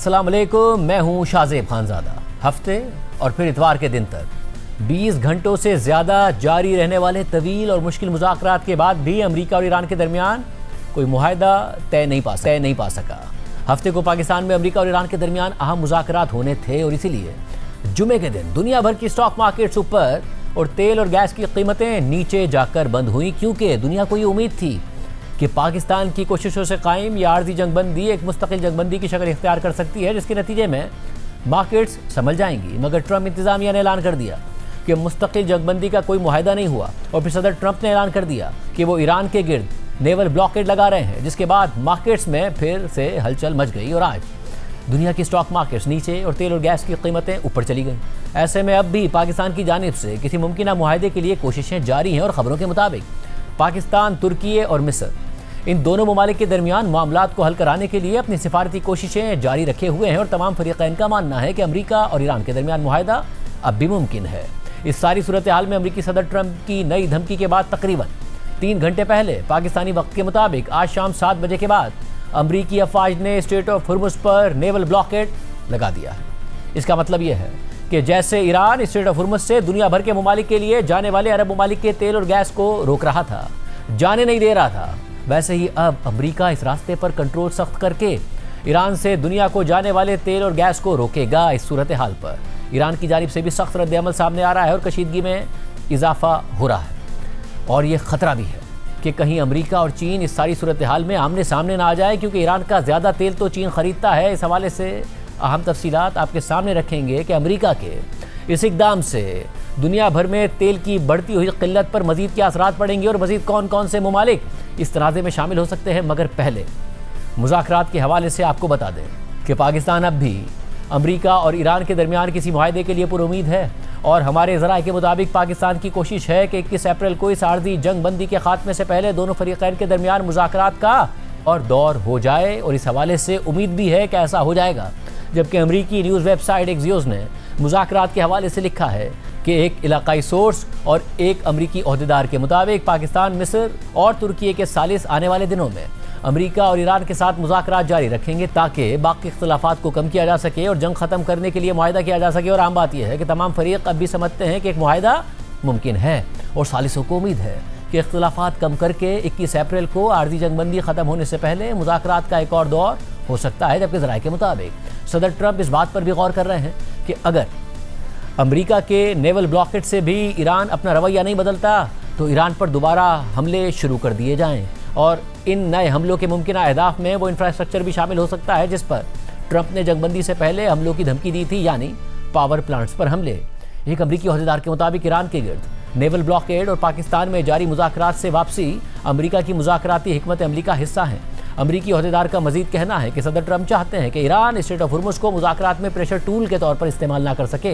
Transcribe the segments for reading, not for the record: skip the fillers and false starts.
अस्सलाम वालेकुम, मैं हूं शाहजेब खानज़ादा। हफ्ते और फिर इतवार के दिन तक 20 घंटों से ज़्यादा जारी रहने वाले तवील और मुश्किल मुज़ाकरात के बाद भी अमेरिका और ईरान के दरमियान कोई मुआहदा तय नहीं पा सका। हफ्ते को पाकिस्तान में अमेरिका और ईरान के दरमियान अहम मुज़ाकरात होने थे और इसीलिए जुमे के दिन दुनिया भर की स्टॉक मार्केट्स ऊपर और तेल और गैस की कीमतें नीचे जाकर बंद हुई, क्योंकि दुनिया को ये उम्मीद थी कि पाकिस्तान की कोशिशों से कायम या आर्जी जंगबंदी एक मुस्तकिल जंगबंदी की शक्ल इख्तियार कर सकती है, जिसके नतीजे में मार्केट्स संभल जाएंगी। मगर ट्रंप इंतजामिया ने ऐलान कर दिया कि मुस्तकिल जंगबंदी का कोई मुआहदा नहीं हुआ और फिर सदर ट्रंप ने ऐलान कर दिया कि वो ईरान के गिर्द नेवल ब्लॉकेड लगा रहे हैं, जिसके बाद मार्केट्स में फिर से हलचल मच गई और आज दुनिया की स्टॉक मार्केट्स नीचे और तेल और गैस की कीमतें ऊपर चली गई। ऐसे में अब भी पाकिस्तान की जानिब से किसी मुमकिन मुआहदे के लिए कोशिशें जारी हैं और खबरों के मुताबिक पाकिस्तान, तुर्की और मिस्र इन दोनों ममालिक के दरमियान मामलात को हल कराने के लिए अपनी सिफारती कोशिशें जारी रखे हुए हैं और तमाम फरीक़ैन का मानना है कि अमेरिका और ईरान के दरमियान मुआहदा अब भी मुमकिन है। इस सारी सूरत हाल में अमेरिकी सदर ट्रंप की नई धमकी के बाद तकरीबन 3 घंटे पहले पाकिस्तानी वक्त के मुताबिक आज शाम 7 बजे के बाद अमरीकी अफवाज ने स्ट्रेट ऑफ हुर्मुज़ पर नेवल ब्लॉकेड लगा दिया है। इसका मतलब यह है कि जैसे ईरान स्ट्रेट ऑफ हुर्मुज़ से दुनिया भर के ममालिक के लिए जाने वाले अरब ममालिक के तेल और गैस को रोक रहा था, जाने नहीं दे रहा था, वैसे ही अब अमरीका इस रास्ते पर कंट्रोल सख्त करके ईरान से दुनिया को जाने वाले तेल और गैस को रोकेगा। इस सूरत हाल पर ईरान की जानिब से भी सख्त रद्द-ए-अमल सामने आ रहा है और कशीदगी में इजाफा हो रहा है और ये ख़तरा भी है कि कहीं अमेरिका और चीन इस सारी सूरत हाल में आमने सामने ना आ जाए, क्योंकि ईरान का ज़्यादा तेल तो चीन ख़रीदता है। इस हवाले से अहम तफसीलात आपके सामने रखेंगे कि अमेरिका के इस इक़दाम से दुनिया भर में तेल की बढ़ती हुई किल्लत पर मज़ीद क्या असरात पड़ेंगे और मज़ीद कौन कौन से ममालिक इस तनाज़े में शामिल हो सकते हैं। मगर पहले मुज़ाकरात के हवाले से आपको बता दें कि पाकिस्तान अब भी अमेरिका और ईरान के दरमियान किसी मुआहदे के लिए पुरुमीद है और हमारे ज़राए के मुताबिक पाकिस्तान की कोशिश है कि 21 अप्रैल को इस आर्जी जंग बंदी के खात्मे से पहले दोनों फरीक़ैन के दरमियान मुज़ाकरात का और दौर हो जाए और इस हवाले से उम्मीद भी है कि ऐसा हो जाएगा। जबकि अमरीकी न्यूज़ वेबसाइट एक्सियोस ने मुज़ाकरात के हवाले से लिखा है कि एक इलाकाई सोर्स और एक अमरीकी ओहदेदार के मुताबिक पाकिस्तान, मिस्र और तुर्की के सालिस आने वाले दिनों में अमरीका और ईरान के साथ मुज़ाकरात जारी रखेंगे ताकि बाकी इख्तिलाफ़ात को कम किया जा सके और जंग ख़त्म करने के लिए मुआहदा किया जा सके। और आम बात यह है कि तमाम फरीक अब भी समझते हैं कि एक मुआहदा मुमकिन है और सालिसों को उम्मीद है कि इख्तिलाफ़ात कम करके 21 अप्रैल को आर्जी जंगबंदी ख़त्म होने से पहले मुज़ाकरात का एक और दौर हो सकता है। जबकि ज़राए के मुताबिक सदर ट्रंप इस बात पर भी गौर कर रहे हैं कि अगर अमेरिका के नेवल ब्लॉकेट से भी ईरान अपना रवैया नहीं बदलता तो ईरान पर दोबारा हमले शुरू कर दिए जाएं और इन नए हमलों के मुमकिन अहदाफ में वो इंफ्रास्ट्रक्चर भी शामिल हो सकता है जिस पर ट्रंप ने जंगबंदी से पहले हमलों की धमकी दी थी, यानी पावर प्लांट्स पर हमले। एक अमरीकी ओहदेदार के मुताबिक ईरान के गिर्द नेवल ब्लॉकेड और पाकिस्तान में जारी मुज़ाकरात से वापसी अमरीका की मुज़ाकराती हिकमत अमली का हिस्सा है। अमरीकी ओहदेदार का मजीद कहना है कि सदर ट्रंप चाहते हैं कि ईरान स्ट्रेट ऑफ हुर्मुज़ को मुज़ाकरात में प्रेशर टूल के तौर पर इस्तेमाल ना कर सके।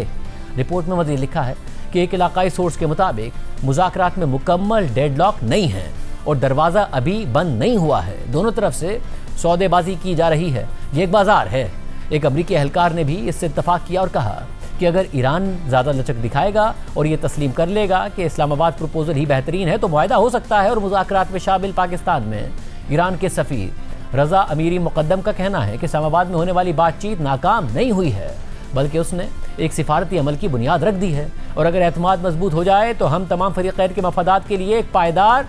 रिपोर्ट में मजीद लिखा है कि एक इलाकाई सोर्स के मुताबिक मुज़ाकरात में मुकम्मल डेडलॉक नहीं है और दरवाज़ा अभी बंद नहीं हुआ है। दोनों तरफ से सौदेबाजी की जा रही है, ये एक बाजार है। एक अमरीकी एहलकार ने भी इससे इत्तफाक किया और कहा कि अगर ईरान ज़्यादा लचक दिखाएगा और ये तस्लीम कर लेगा कि इस्लामाबाद प्रपोजल ही बेहतरीन है तो मुआहदा हो सकता है। और मुज़ाकरात में शामिल पाकिस्तान में ईरान के सफ़ीर रज़ा अमीरी मुक़द्दम का कहना है कि इस्लामाबाद में होने वाली बातचीत नाकाम नहीं हुई है, बल्कि उसने एक सिफारती अमल की बुनियाद रख दी है और अगर एतमाद मजबूत हो जाए तो हम तमाम फरीक़ैन के मफादात के लिए एक पायदार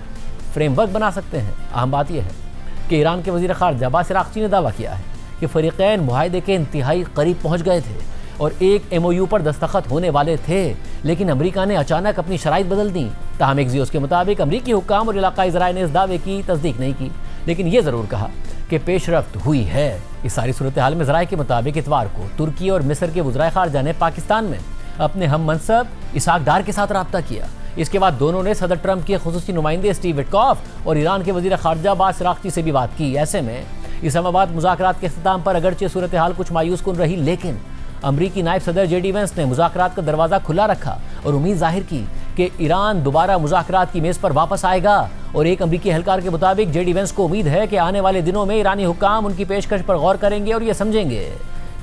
फ्रेमवर्क बना सकते हैं। अहम बात यह है कि ईरान के वज़ीर ख़ारजा अब्बास अराग़ची ने दावा किया है कि फरीक़ैन मुआहदे के इंतहाई करीब पहुँच गए थे और एक MOU पर दस्तखत होने वाले थे, लेकिन अमरीका ने अचानक अपनी शराइत बदल दी। ताहम एक्सियोस के मुताबिक अमरीकी हुक्काम और इलाकाई ज़राए ने इस दावे की तस्दीक नहीं की, लेकिन ये ज़रूर कहा कि पेशरफ्त हुई है। इस सारी सूरत हाल में ज़राए के मुताबिक इतवार को तुर्की और मिस्र के वज़राए ख़ारजा ने पाकिस्तान में अपने हम मनसब इसहाक डार के साथ रब्ता किया। इसके बाद दोनों ने सदर ट्रंप के खुसूसी नुमाइंदे स्टीव विटकॉफ और ईरान के वज़ीर ख़ारजा अब्बास अराग़ची से भी बात की। ऐसे में इस्लामाबाद मुज़ाकरात के इख्तिताम पर अगरचे सूरत हाल कुछ मायूस कुन रही, लेकिन अमरीकी नायब सदर JD वेंस ने मुज़ाकरात का दरवाज़ा खुला रखा और उम्मीद जाहिर की कि ईरान दोबारा मुज़ाकरात की मेज़ पर वापस आएगा। और एक अमरीकी एहलकार के मुताबिक JD वेंस को उम्मीद है कि आने वाले दिनों में ईरानी हुक्काम उनकी पेशकश पर गौर करेंगे और ये समझेंगे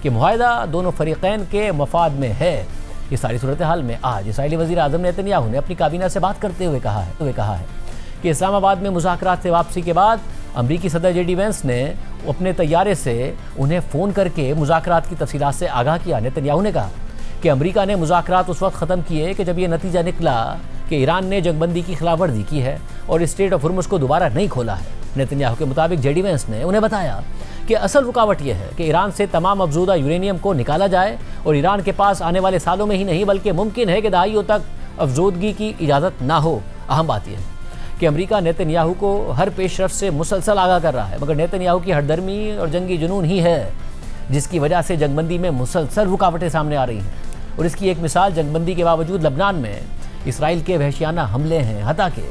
कि मुआहदा दोनों फरीक़ैन के मफाद में है। इस सारी सूरत हाल में आज इसराइली वज़ीर आज़म नेतन्याहू ने अपनी काबीना से बात करते हुए कहा है कि इस्लामाबाद में मुज़ाकरात से वापसी के बाद अमरीकी सदर जेडी वेंस ने अपने तैयारे से उन्हें फ़ोन करके मुज़ाकरात की तफसीलात से आगाह किया। नेतन्याहू ने कहा कि अमरीका ने मुज़ाकरात उस वक्त ख़त्म किए कि जब ये नतीजा निकला कि ईरान ने जंगबंदी की खिलाफवर्जी की है और स्ट्रेट ऑफ हुर्मुज़ को दोबारा नहीं खोला है। नेतन्याहू के मुताबिक जेडी वेंस ने उन्हें बताया कि असल रुकावट यह है कि ईरान से तमाम अफजूदा यूरेनियम को निकाला जाए और ईरान के पास आने वाले सालों में ही नहीं बल्कि मुमकिन है कि दहाइयों तक अफजूदगी की इजाज़त ना हो। अहम बात यह है कि अमरीका नेतन्याहू को हर पेशरफ से मुसलसल आगाह कर रहा है, मगर नेतन्याहू की हरदर्मी और जंगी जुनून ही है जिसकी वजह से जंगबंदी में मुसलसल रुकावटें सामने आ रही हैं। और इसकी एक मिसाल जंगबंदी के बावजूद लबनान में इसराइल के वहशियाना हमले हैं। हता के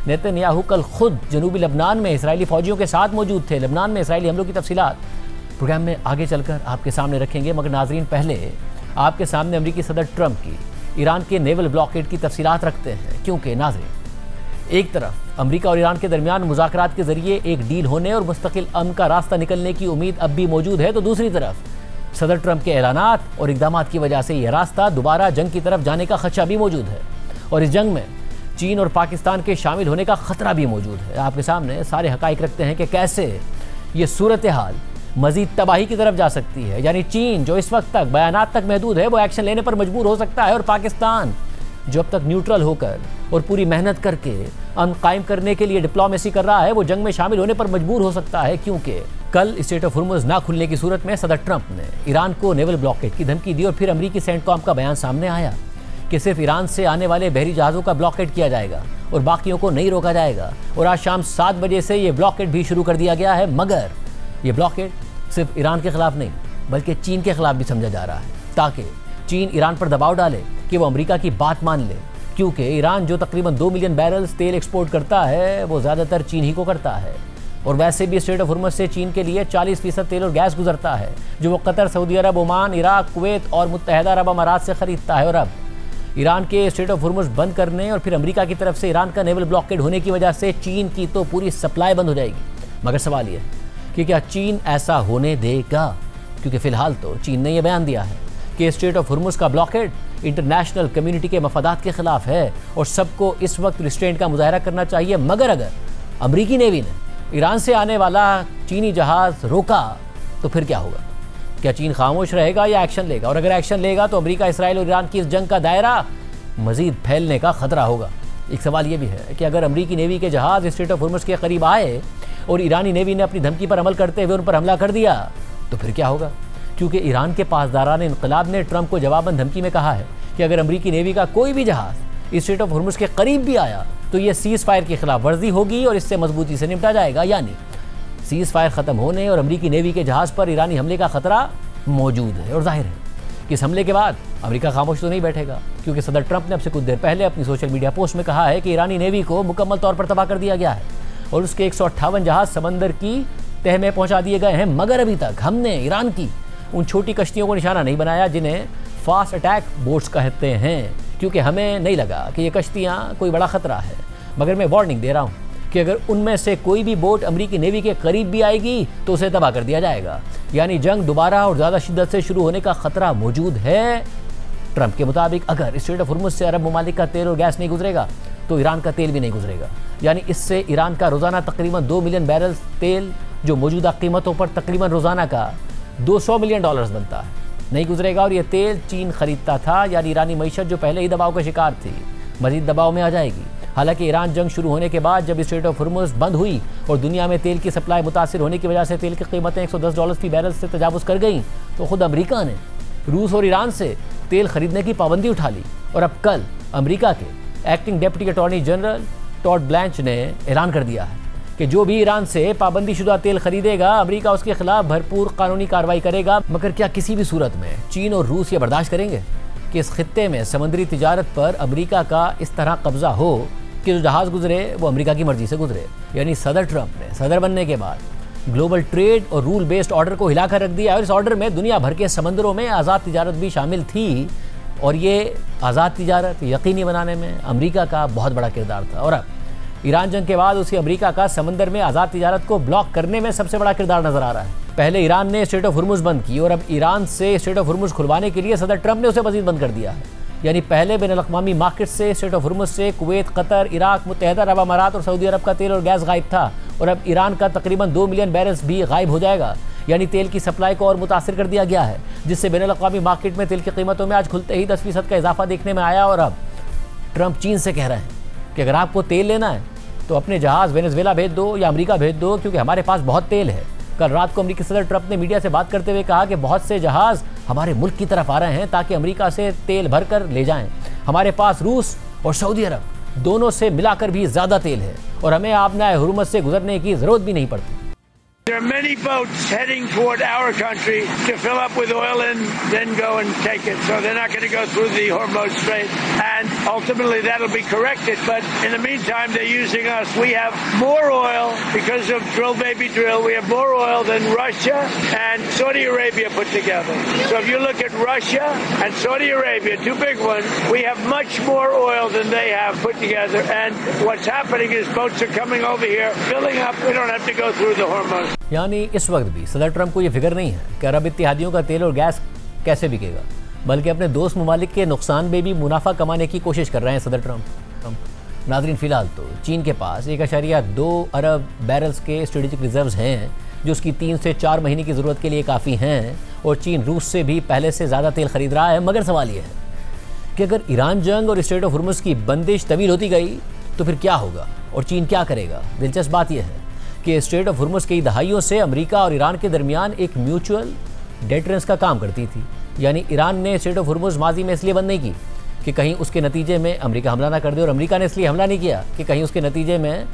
नेतन्याहू कल खुद जनूबी लबनान में इसराइली फौजियों के साथ मौजूद थे। लबनान में इसराइली हमलों की तफसीलात प्रोग्राम में आगे चलकर आपके सामने रखेंगे, मगर नाजरीन पहले आपके सामने अमरीकी सदर ट्रंप की ईरान के नेवल ब्लॉकेड की तफसीलात रखते हैं। क्योंकि नाजरीन, एक तरफ अमरीका और ईरान के दरमियान मुज़ाकरात के जरिए एक डील होने और मुस्तकिल अमन का रास्ता निकलने की उम्मीद अब भी मौजूद है, तो दूसरी तरफ सदर ट्रंप के ऐलानात और इक़दामात की वजह से यह रास्ता दोबारा जंग की तरफ जाने का खदशा भी मौजूद है और इस जंग में चीन और पाकिस्तान के शामिल होने का खतरा भी मौजूद है। आपके सामने सारे हकाइक रखते हैं कि कैसे ये सूरत हाल मजीद तबाही की तरफ जा सकती है। यानी चीन जो इस वक्त तक बयानात तक महदूद है वो एक्शन लेने पर मजबूर हो सकता है और पाकिस्तान जो अब तक न्यूट्रल होकर और पूरी मेहनत करके अमन कायम करने के लिए डिप्लोमेसी कर रहा है वो जंग में शामिल होने पर मजबूर हो सकता है। क्योंकि कल स्ट्रेट ऑफ हुर्मुज़ ना खुलने की सूरत में सदर ट्रंप ने ईरान को नेवल ब्लॉकेड की धमकी दी और फिर अमरीकी सेंटकॉम का बयान सामने आया कि सिर्फ ईरान से आने वाले बहरी जहाज़ों का ब्लॉकेड किया जाएगा और बाकियों को नहीं रोका जाएगा। और आज शाम 7 बजे से ये ब्लॉकेड भी शुरू कर दिया गया है, मगर ये ब्लॉकेड सिर्फ ईरान के खिलाफ नहीं बल्कि चीन के खिलाफ भी समझा जा रहा है, ताकि चीन ईरान पर दबाव डाले कि वो अमेरिका की बात मान ले। क्योंकि ईरान जो तकरीबन 2 मिलियन बैरल्स तेल एक्सपोर्ट करता है वो ज़्यादातर चीन ही को करता है और वैसे भी स्ट्रेट ऑफ हुर्मुज़ से चीन के लिए 40% तेल और गैस गुजरता है जो वो कतर, सऊदी अरब, ओमान, इराक, कुवैत और मुत्तहदा अरब अमारात से ख़रीदता है। और अब ईरान के स्ट्रेट ऑफ हुर्मुज़ बंद करने और फिर अमेरिका की तरफ से ईरान का नेवल ब्लॉकेड होने की वजह से चीन की तो पूरी सप्लाई बंद हो जाएगी। मगर सवाल यह है कि क्या चीन ऐसा होने देगा? क्योंकि फ़िलहाल तो चीन ने यह बयान दिया है कि स्ट्रेट ऑफ हुर्मुज़ का ब्लॉकेड इंटरनेशनल कम्युनिटी के मफादात के खिलाफ है और सबको इस वक्त रिस्ट्रेंट का मुजाहरा करना चाहिए। मगर अगर अमरीकी नेवी ने ईरान से आने वाला चीनी जहाज़ रोका तो फिर क्या होगा? क्या चीन खामोश रहेगा या एक्शन लेगा? और अगर एक्शन लेगा तो अमेरिका, इसराइल और ईरान की इस जंग का दायरा मजीद फैलने का खतरा होगा। एक सवाल यह भी है कि अगर अमरीकी नेवी के जहाज़ स्ट्रेट ऑफ हुर्मुज़ के करीब आए और ईरानी नेवी ने अपनी धमकी पर अमल करते हुए उन पर हमला कर दिया तो फिर क्या होगा? क्योंकि ईरान के पासदारान इनकलाब ने ट्रंप को जवाबन धमकी में कहा है कि अगर अमरीकी नेवी का कोई भी जहाज़ स्ट्रेट ऑफ हुर्मुज़ के करीब भी आया तो यह सीज़ फायर की खिलाफ वर्जी होगी और इससे मजबूती से निपटा जाएगा। यानी सीज़ फायर ख़त्म होने और अमरीकी नेवी के जहाज़ पर ईरानी हमले का खतरा मौजूद है। और जाहिर है कि इस हमले के बाद अमेरिका खामोश तो नहीं बैठेगा, क्योंकि सदर ट्रंप ने अब से कुछ देर पहले अपनी सोशल मीडिया पोस्ट में कहा है कि ईरानी नेवी को मुकम्मल तौर पर तबाह कर दिया गया है और उसके 158 जहाज़ समंदर की तह में पहुंचा दिए गए हैं। मगर अभी तक हमने ईरान की उन छोटी कश्तियों को निशाना नहीं बनाया जिन्हें फास्ट अटैक बोट्स कहते हैं, क्योंकि हमें नहीं लगा कि ये कश्तियाँ कोई बड़ा ख़तरा है। मगर मैं वार्निंग दे रहा हूँ कि अगर उनमें से कोई भी बोट अमरीकी नेवी के करीब भी आएगी तो उसे तबाह कर दिया जाएगा। यानी जंग दोबारा और ज़्यादा शिद्दत से शुरू होने का ख़तरा मौजूद है। ट्रंप के मुताबिक अगर स्ट्रेट ऑफ हुर्मुज़ से अरब ममालिक का तेल और गैस नहीं गुजरेगा तो ईरान का तेल भी नहीं गुजरेगा। यानी इससे ईरान का रोज़ाना तकरीबन 2 मिलियन बैरल तेल जो मौजूदा कीमतों पर तकरीबन रोज़ाना का $200 मिलियन बनता है नहीं गुजरेगा और ये तेल चीन खरीदता था। यानी ईरानी मईशत जो पहले ही दबाव का शिकार थी मज़ीद दबाव में आ जाएगी। हालांकि ईरान जंग शुरू होने के बाद जब स्ट्रेट ऑफ हुर्मुज़ बंद हुई और दुनिया में तेल की सप्लाई मुतासिर होने की वजह से तेल की कीमतें $110 फी बैरल से तजावुज़ कर गई तो ख़ुद अमरीका ने रूस और ईरान से तेल खरीदने की पाबंदी उठा ली। और अब कल अमरीका के acting deputy attorney general Todd Blanche ने ऐलान कर दिया है कि जो भी ईरान से पाबंदी शुदा तेल खरीदेगा अमरीका उसके खिलाफ भरपूर कानूनी कार्रवाई करेगा। मगर क्या किसी भी सूरत में चीन और रूस ये बर्दाश्त करेंगे कि इस खित्ते में समुद्री तिजारत पर अमरीका का इस तरह कब्जा हो कि जो जहाज़ गुजरे वो अमरीका की मर्जी से गुजरे? यानी सदर ट्रंप ने सदर बनने के बाद ग्लोबल ट्रेड और रूल बेस्ड ऑर्डर को हिलाकर रख दिया और इस ऑर्डर में दुनिया भर के समंदरों में आज़ाद तिजारत भी शामिल थी और ये आज़ाद तिजारत यकीनी बनाने में अमरीका का बहुत बड़ा किरदार था। और अब ईरान जंग के बाद उसी अमरीका का समंदर में आज़ाद तिजारत को ब्लॉक करने में सबसे बड़ा किरदार नजर आ रहा है। पहले ईरान ने स्ट्रेट ऑफ हुर्मुज़ बंद की और अब ईरान से स्ट्रेट ऑफ हुर्मुज़ खुलवाने के लिए सदर ट्रंप ने उसे मज़ीद बंद कर दिया है। यानी पहले बैनुल-अक़वामी मार्केट से स्ट्रेट ऑफ हुर्मुज़ से कुवैत, कतर, इराक, मुत्तहदा अरब अमारात और सऊदी अरब का तेल और गैस गायब था और अब ईरान का तकरीबन 2 मिलियन बैरल्स भी गायब हो जाएगा। यानी तेल की सप्लाई को और मुतासिर कर दिया गया है, जिससे बैनुल-अक़वामी मार्केट में तेल की कीमतों में आज खुलते ही 10% का इजाफा देखने में आया। और अब ट्रंप चीन से कह रहे हैं कि अगर आपको तेल लेना है तो अपने जहाज़ वेनेजुएला भेज दो या अमेरिका भेज दो, क्योंकि हमारे पास बहुत तेल है। कल रात को अमेरिकी सदर ट्रंप ने मीडिया से बात करते हुए कहा कि बहुत से जहाज़ हमारे मुल्क की तरफ आ रहे हैं ताकि अमेरिका से तेल भर कर ले जाएं। हमारे पास रूस और सऊदी अरब दोनों से मिलाकर भी ज़्यादा तेल है और हमें आबनाए हुर्मुज़ से गुजरने की ज़रूरत भी नहीं पड़ती। There are many boats heading toward our country to fill up with oil and then go and take it. So they're not going to go through the Hormuz Strait. And ultimately that'll be corrected. But in the meantime, they're using us. We have more oil because of drill baby drill. We have more oil than Russia and Saudi Arabia put together. So if you look at Russia and Saudi Arabia, two big ones, we have much more oil than they have put together. And what's happening is boats are coming over here, filling up. We don't have to go through the Hormuz. यानी इस वक्त भी सदर Trump को यह फिक्र नहीं है कि अरब इत्तेहादियों का तेल और गैस कैसे बिकेगा, बल्कि अपने दोस्त ममालिक के नुकसान में भी मुनाफा कमाने की कोशिश कर रहे हैं सदर ट्रंप। नाज़रीन, फिलहाल तो चीन के पास 1.2 अरब बैरल्स के स्ट्रेटेजिक रिजर्व्स हैं, जो उसकी 3 से 4 महीने की ज़रूरत के लिए काफ़ी हैं। और चीन रूस से भी पहले से ज़्यादा तेल खरीद रहा है। मगर सवाल यह है कि अगर ईरान जंग और स्ट्रेट ऑफ हुर्मुज़ की बंदिश तवील होती गई तो फिर क्या होगा और चीन क्या करेगा। दिलचस्प बात यह है कि स्ट्रेट ऑफ हुर्मुज़ कई दहाइयों से अमेरिका और ईरान के दरमियान एक म्यूचुअल डेटरेंस का काम करती थी। यानी ईरान ने स्ट्रेट ऑफ हुर्मुज़ माजी में इसलिए बंद नहीं की कि कहीं उसके नतीजे में अमेरिका हमला ना कर दे, और अमेरिका ने इसलिए हमला नहीं किया कि कहीं उसके नतीजे में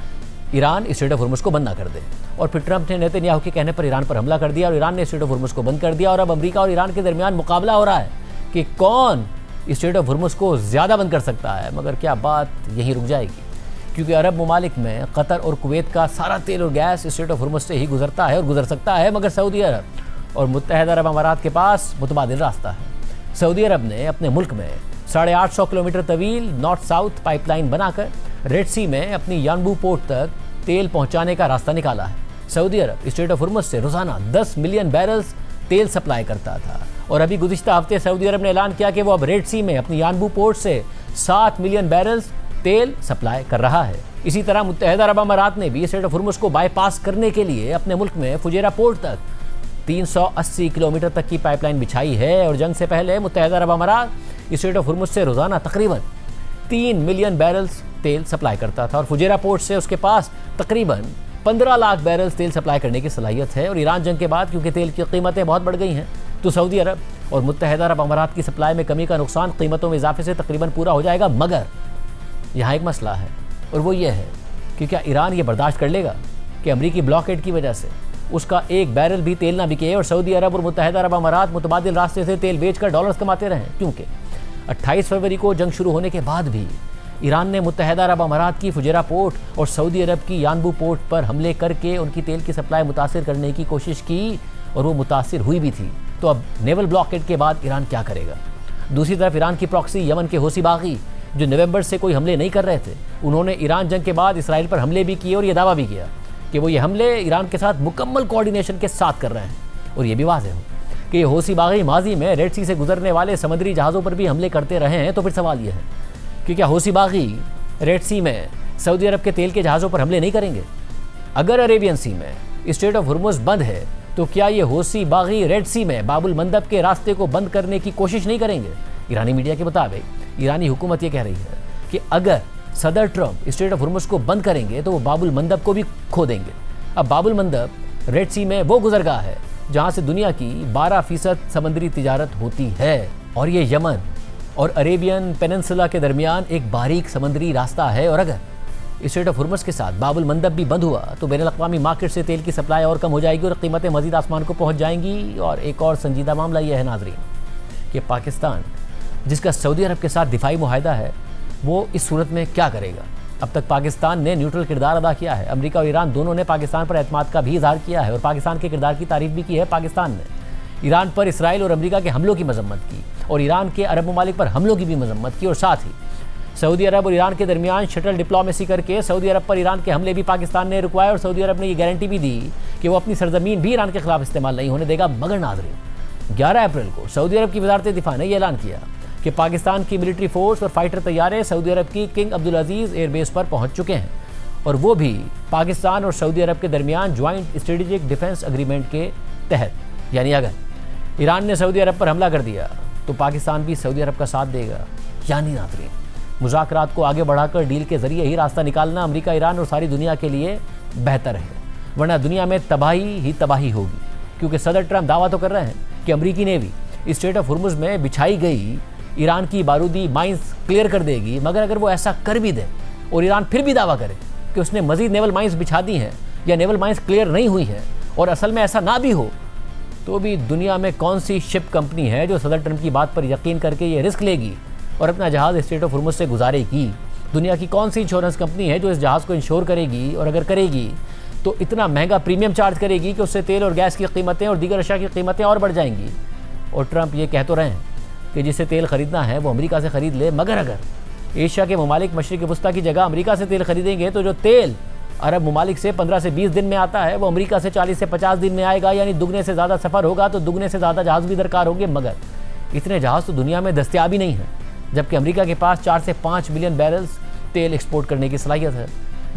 ईरान स्ट्रेट ऑफ हुर्मुज़ को बंद ना कर दे। और फिर ट्रंप ने नेतन्याहू के कहने पर ईरान पर हमला कर दिया और ईरान ने स्ट्रेट ऑफ हुर्मुज़ को बंद कर दिया। और अब अमेरिका और ईरान के दरमियान मुकाबला हो रहा है कि कौन स्ट्रेट ऑफ हुर्मुज़ को ज़्यादा बंद कर सकता है। मगर क्या बात यहीं रुक जाएगी, क्योंकि अरब ममालिक में कतर और कुवैत का सारा तेल और गैस स्ट्रेट ऑफ हुर्मुज़ से ही गुजरता है और गुजर सकता है। मगर सऊदी अरब और मुत्तहदा अरब अमारात के पास मुतबादिल रास्ता है। सऊदी अरब ने अपने मुल्क में 850 किलोमीटर तवील नॉर्थ साउथ पाइपलाइन बनाकर रेड सी में अपनी यानबू पोर्ट तक तेल पहुंचाने का रास्ता निकाला है। Saudi Arab straight of Hormuz से रोज़ाना 10 मिलियन बैरल्स तेल सप्लाई करता था, और अभी गुज़िश्ता हफ्ते सऊदी अरब ने ऐलान किया कि वो अब रेड सी में अपनी यानबू पोर्ट से 7 मिलियन बैरल्स तेल सप्लाई कर रहा है। इसी तरह मुत्तहदा अरब अमारात ने भी स्ट्रेट ऑफ हुर्मुज़ को बाईपास करने के लिए अपने मुल्क में फुजेरा पोर्ट तक 380 किलोमीटर तक की पाइपलाइन बिछाई है। और जंग से पहले मुत्तहदा अरब अमारात स्ट्रेट ऑफ हुर्मुज़ से रोज़ाना तकरीबन 3 मिलियन बैरल्स तेल सप्लाई करता था, और फुजेरा पोर्ट से उसके पास तकरीबन 15 लाख बैरल्स तेल सप्लाई करने की सलाहियत है। और ईरान जंग के बाद क्योंकि तेल की कीमतें बहुत बढ़ गई हैं, तो सऊदी अरब और मुत्तहदा अरब अमारात की सप्लाई में कमी का नुकसान कीमतों में इजाफे से तकरीबन पूरा हो जाएगा। मगर यहाँ एक मसला है, और वो ये है कि क्या ईरान ये बर्दाश्त कर लेगा कि अमरीकी ब्लॉकेड की वजह से उसका एक बैरल भी तेल ना बिके और सऊदी अरब और मुत्तहदा अरब अमारात मुतबादिल रास्ते से तेल बेचकर डॉलर्स कमाते रहें। क्योंकि 28 फरवरी को जंग शुरू होने के बाद भी ईरान ने मुत्तहदा अरब अमारात की फुजेरा पोर्ट और सऊदी अरब की यानबू पोर्ट पर हमले करके उनकी तेल की सप्लाई मुतासिर करने की कोशिश की, और वो मुतासिर हुई भी थी। तो अब नेवल ब्लॉकेड के बाद ईरान क्या करेगा। दूसरी तरफ ईरान की प्रॉक्सी यमन के हौसी बागी, जो नवंबर से कोई हमले नहीं कर रहे थे, उन्होंने ईरान जंग के बाद इसराइल पर हमले भी किए और ये दावा भी किया कि वो ये हमले ईरान के साथ मुकम्मल कोऑर्डिनेशन के साथ कर रहे हैं। और ये भी वाज़ेह हो कि ये हौसी बागी माजी में रेड सी से गुजरने वाले समुद्री जहाज़ों पर भी हमले करते रहे हैं। तो फिर सवाल ये है कि क्या हौसी बागी रेड सी में सऊदी अरब के तेल के जहाज़ों पर हमले नहीं करेंगे। अगर अरेबियन सी में स्ट्रेट ऑफ हुर्मुज़ बंद है, तो क्या ये हौसी बागी रेड सी में बाबुल मंदब के रास्ते को बंद करने की कोशिश नहीं करेंगे। ईरानी मीडिया के मुताबिक ईरानी हुकूमत ये कह रही है कि अगर सदर ट्रंप स्ट्रेट ऑफ हुर्मुज़ को बंद करेंगे तो वो बाबुल मंदब को भी खो देंगे। अब बाबुल मंदब रेड सी में वो गुजरगाह है जहाँ से दुनिया की 12% समुद्री तिजारत होती है, और ये यमन और अरेबियन पेनिनसुला के दरमियान एक बारीक समुद्री रास्ता है। और अगर स्ट्रेट ऑफ हुर्मुज़ के साथ बाबुल मंदब भी बंद हुआ तो बैनुल-अक़वामी मार्केट से तेल की सप्लाई और कम हो जाएगी और कीमतें मज़ीद आसमान को पहुँच जाएंगी। और एक और संजीदा मामला यह है नाज़रीन कि पाकिस्तान, जिसका सऊदी अरब के साथ दिफाई मुआहदा है, वो इस सूरत में क्या करेगा। अब तक पाकिस्तान ने न्यूट्रल किरदार अदा किया है। अमेरिका और ईरान दोनों ने पाकिस्तान पर एतमाद का भी इजहार किया है और पाकिस्तान के किरदार की तारीफ भी की है। पाकिस्तान ने ईरान पर इसराइल और अमेरिका के हमलों की मजम्मत की और ईरान के अरब ममालिक पर हमलों की भी मजम्मत की, और साथ ही सऊदी अरब और ईरान के दरमियान शटल डिप्लोमेसी करके सऊदी अरब पर ईरान के हमले भी पाकिस्तान ने रुकवाए, और सऊदी अरब ने ये गारंटी भी दी कि वो अपनी सरजमीन भी ईरान के खिलाफ इस्तेमाल नहीं होने देगा। मगर नाज़रीन, 11 अप्रैल को सऊदी अरब की वज़ारत दिफा ने यह ऐलान किया कि पाकिस्तान की मिलिट्री फोर्स और फाइटर तैयारे सऊदी अरब की किंग अब्दुल अजीज़ एयरबेस पर पहुंच चुके हैं, और वो भी पाकिस्तान और सऊदी अरब के दरमियान ज्वाइंट स्ट्रेटेजिक डिफेंस एग्रीमेंट के तहत। यानी अगर ईरान ने सऊदी अरब पर हमला कर दिया तो पाकिस्तान भी सऊदी अरब का साथ देगा। यानी नाज़रीन, मुज़ाकरात को आगे बढ़ाकर डील के ज़रिए ही रास्ता निकालना अमेरिका, ईरान और सारी दुनिया के लिए बेहतर है, वरना दुनिया में तबाही ही तबाही होगी। क्योंकि सदर ट्रंप दावा तो कर रहे हैं कि अमेरिकी नेवी स्ट्रेट ऑफ हुर्मुज़ में बिछाई गई ईरान की बारूदी माइंस क्लियर कर देगी, मगर अगर वो ऐसा कर भी दे और ईरान फिर भी दावा करे कि उसने मज़ीद नेवल माइंस बिछा दी हैं या नेवल माइंस क्लियर नहीं हुई हैं और असल में ऐसा ना भी हो, तो भी दुनिया में कौन सी शिप कंपनी है जो सदर ट्रंप की बात पर यकीन करके ये रिस्क लेगी और अपना जहाज़ स्ट्रेट ऑफ हुर्मुज़ से गुजारेगी? दुनिया की कौन सी इंश्योरेंस कंपनी है जो इस जहाज़ को इंश्योर करेगी और अगर करेगी तो इतना महंगा प्रीमियम चार्ज करेगी कि उससे तेल और गैस की कीमतें और दीगर अशिया की कीमतें और बढ़ जाएंगी? और ट्रंप ये कह तो रहे हैं कि जिसे तेल ख़रीदना है वो अमेरिका से ख़रीद ले, मगर अगर एशिया के ममालिक मशरिक़ वस्ता की जगह अमेरिका से तेल खरीदेंगे तो जो तेल अरब ममालिक से 15 से 20 दिन में आता है वो अमेरिका से 40 से 50 दिन में आएगा। यानी दुगने से ज़्यादा सफ़र होगा तो दुगने से ज़्यादा जहाज़ भी दरकार होंगे, मगर इतने जहाज़ तो दुनिया में दस्तयाब ही नहीं है। जबकि अमेरिका के पास 4 से 5 मिलियन बैरल्स तेल एक्सपोर्ट करने की सलाहियत है,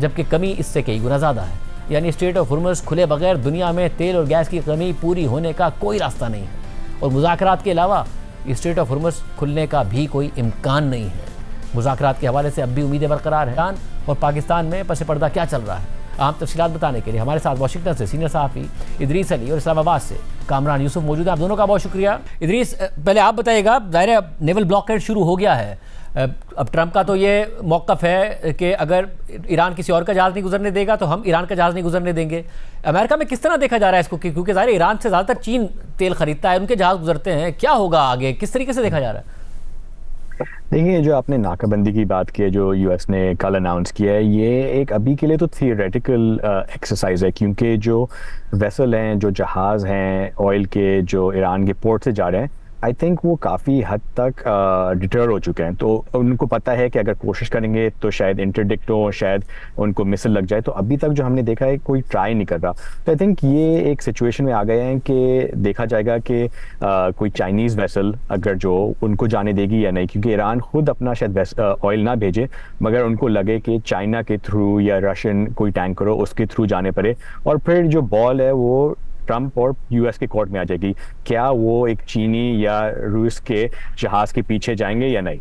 जबकि कमी इससे कई गुना ज़्यादा है। यानी स्ट्रेट ऑफ हुर्मुज़ खुले बगैर दुनिया में तेल और गैस की कमी पूरी होने का कोई रास्ता नहीं है और मुज़ाकरात के अलावा स्ट्रेट ऑफ हुर्मुज़ खुलने का भी कोई इम्कान नहीं है। मुज़ाकरात के हवाले से अब भी उम्मीदें बरकरार हैं। ईरान और पाकिस्तान में पस पर्दा क्या चल रहा है, आम तफसीलात बताने के लिए हमारे साथ वाशिंगटन से सीनियर सहाफ़ी इदरीस अली और इस्लामाबाद से कामरान यूसुफ मौजूद है। आप दोनों का बहुत शुक्रिया। इदरीस, पहले आप बताइएगा, ज़ाहिर नेवल ब्लॉकेड शुरू हो गया है। अब ट्रंप का तो ये मौक़िफ़ है कि अगर ईरान किसी और का जहाज़ नहीं गुजरने देगा तो हम ईरान का जहाज़ नहीं गुजरने देंगे। अमेरिका में किस तरह देखा जा रहा है इसको, क्योंकि ज़ाहिर ईरान से ज़्यादातर चीन तेल खरीदता है, उनके जहाज़ गुजरते हैं, क्या होगा आगे, किस तरीके से देखा जा रहा है? देखिए, जो आपने नाकाबंदी की बात की है जो यूएस ने कल अनाउंस किया है, ये एक अभी के लिए तो थियोरेटिकल एक्सरसाइज है, क्योंकि जो वेसल हैं, जो जहाज़ हैं ऑयल के, जो ईरान के पोर्ट से जा रहे हैं, आई थिंक वो काफ़ी हद तक डिटर हो चुके हैं। तो उनको पता है कि अगर कोशिश करेंगे तो शायद इंटरडिक्ट हो, शायद उनको मिसल लग जाए। तो अभी तक जो हमने देखा है कोई ट्राई नहीं कर रहा। तो आई थिंक ये एक सिचुएशन में आ गए हैं कि देखा जाएगा कि कोई चाइनीज़ वेसल अगर जो उनको जाने देगी या नहीं, क्योंकि ईरान खुद अपना शायद ऑयल ना भेजे, मगर उनको लगे कि चाइना के थ्रू या रशियन कोई टैंकर हो उसके थ्रू जाने पड़े, और फिर जो बॉल है वो ट्रंप और यूएस के कोर्ट में आ जाएगी। क्या वो एक चीनी या रूस के जहाज के पीछे जाएंगे या नहीं?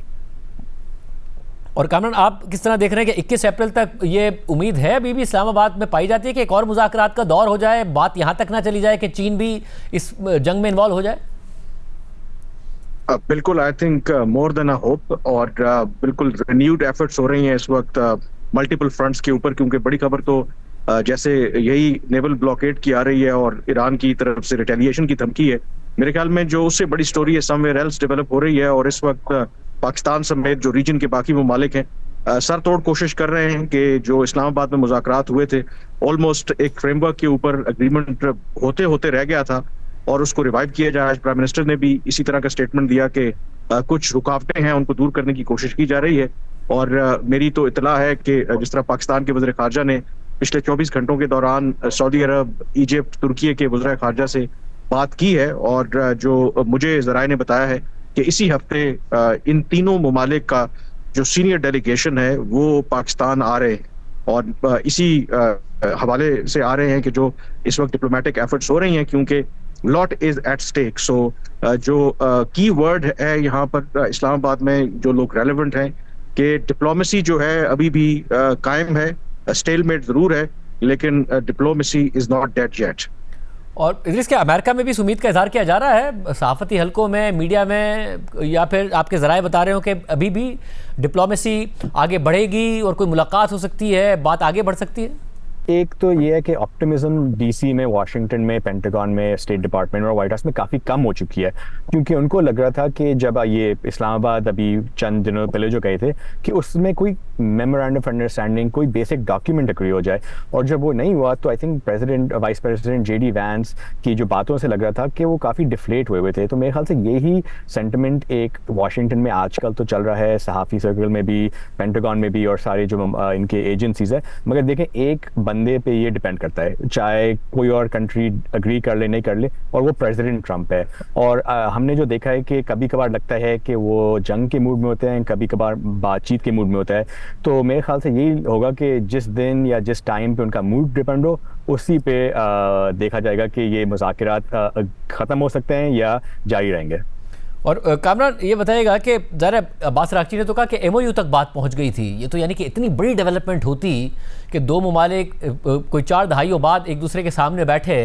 और कामरान, आप किस तरह देख रहे हैं कि 21 अप्रैल तक ये उम्मीद है अभी भी इस्लामाबाद में पाई जाती है कि एक और मुज़ाकरात का दौर हो जाए, बात यहाँ तक ना चली जाए कि चीन भी इस जंग में इन्वॉल्व हो जाए? बिल्कुल, I think more than a hope, और बिल्कुल रिन्यूड एफर्ट्स हो रही हैं इस वक्त मल्टीपल फ्रंट्स के ऊपर, क्योंकि बड़ी खबर तो जैसे यही नेवल ब्लॉकेड की आ रही है और ईरान की तरफ से रिटेलिएशन की धमकी है, मेरे ख्याल में जो उससे बड़ी स्टोरी है समवेयर एल्स डेवलप हो रही है। और इस वक्त पाकिस्तान समेत जो रीजन के बाकी ममालिक हैं सर तोड़ कोशिश कर रहे हैं कि जो इस्लामाबाद में मुज़ाकरात हुए थे, ऑलमोस्ट एक फ्रेमवर्क के ऊपर एग्रीमेंट होते होते रह गया था और उसको रिवाइव किया जाए। आज प्राइम मिनिस्टर ने भी इसी तरह का स्टेटमेंट दिया कि कुछ रुकावटें हैं उनको दूर करने की कोशिश की जा रही है। और मेरी तो इतला है कि जिस तरह पाकिस्तान के वज़ीर ख़ारजा ने पिछले 24 घंटों के दौरान सऊदी अरब, इजिप्ट, तुर्की के वज़ीर ख़ारजा से बात की है, और जो मुझे ज़राए ने बताया है कि इसी हफ्ते इन तीनों ममालिक का जो सीनियर डेलीगेशन है वो पाकिस्तान आ रहे हैं, और इसी हवाले से आ रहे हैं कि जो इस वक्त डिप्लोमेटिक एफर्ट्स हो रही हैं, क्योंकि लॉट इज एट स्टेक। सो जो की वर्ड है यहाँ पर इस्लामाबाद में जो लोग रेलेवेंट हैं कि डिप्लोमेसी जो है अभी भी कायम है, स्टेलमेट जरूर है, लेकिन diplomacy is not dead yet. और इस क्या अमेरिका में भी इस उम्मीद का इजहार किया जा रहा है सहाफ़ती हलकों में, मीडिया में, या फिर आपके ज़राए बता रहे हो कि अभी भी डिप्लोमेसी आगे बढ़ेगी और कोई मुलाकात हो सकती है, बात आगे बढ़ सकती है? एक तो ये है कि ऑप्टिमिज्म डीसी में, वाशिंगटन में, पेंटागन में, स्टेट डिपार्टमेंट और व्हाइट हाउस में काफ़ी कम हो चुकी है, क्योंकि उनको लग रहा था कि जब ये इस्लामाबाद अभी चंद दिनों पहले जो गए थे कि उसमें कोई मेमोरेंडम ऑफ अंडरस्टैंडिंग, कोई बेसिक डॉक्यूमेंट एग्री हो जाए, और जब वो नहीं हुआ तो I think vice president JD Vance की जो बातों से लग रहा था कि वो काफ़ी डिफ्लेट हुए थे। तो मेरे ख्याल से यही सेंटिमेंट एक वाशिंगटन में आजकल तो चल रहा है, सहाफ़ी सर्कल में भी, पेंटागन में भी, और सारे जो इनके एजेंसीज है। मगर देखें, एक बंदे पे ये डिपेंड करता है, चाहे कोई और कंट्री अग्री कर ले नहीं कर ले, और वो प्रेसिडेंट ट्रंप है। और हमने जो देखा है कि कभी कभार लगता है कि वो जंग के मूड में होते हैं, कभी कभार बातचीत के मूड में होता है। तो मेरे ख्याल से यही होगा कि जिस दिन या जिस टाइम पे उनका मूड डिपेंड हो, उसी पे देखा जाएगा कि ये मुज़ाकरात ख़त्म हो सकते हैं या जारी रहेंगे। और कामरान ये बताइएगा कि ज़रा अब्बास अराग़ची ने तो कहा कि MOU तक बात पहुंच गई थी। ये तो यानी कि इतनी बड़ी डेवलपमेंट होती कि दो ममालिक कोई 4 दहाइयों बाद एक दूसरे के सामने बैठे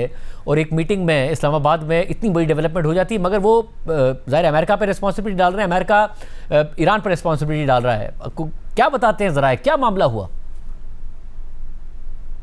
और एक मीटिंग में इस्लामाबाद में इतनी बड़ी डेवलपमेंट हो जाती, मगर वो ज़ाहिर अमेरिका पर रिस्पॉन्सिबिलिटी डाल रहे हैं, अमेरिका ईरान पर रिस्पॉन्सिबिलिटी डाल रहा है। क्या बताते हैं ज़रा, क्या मामला हुआ?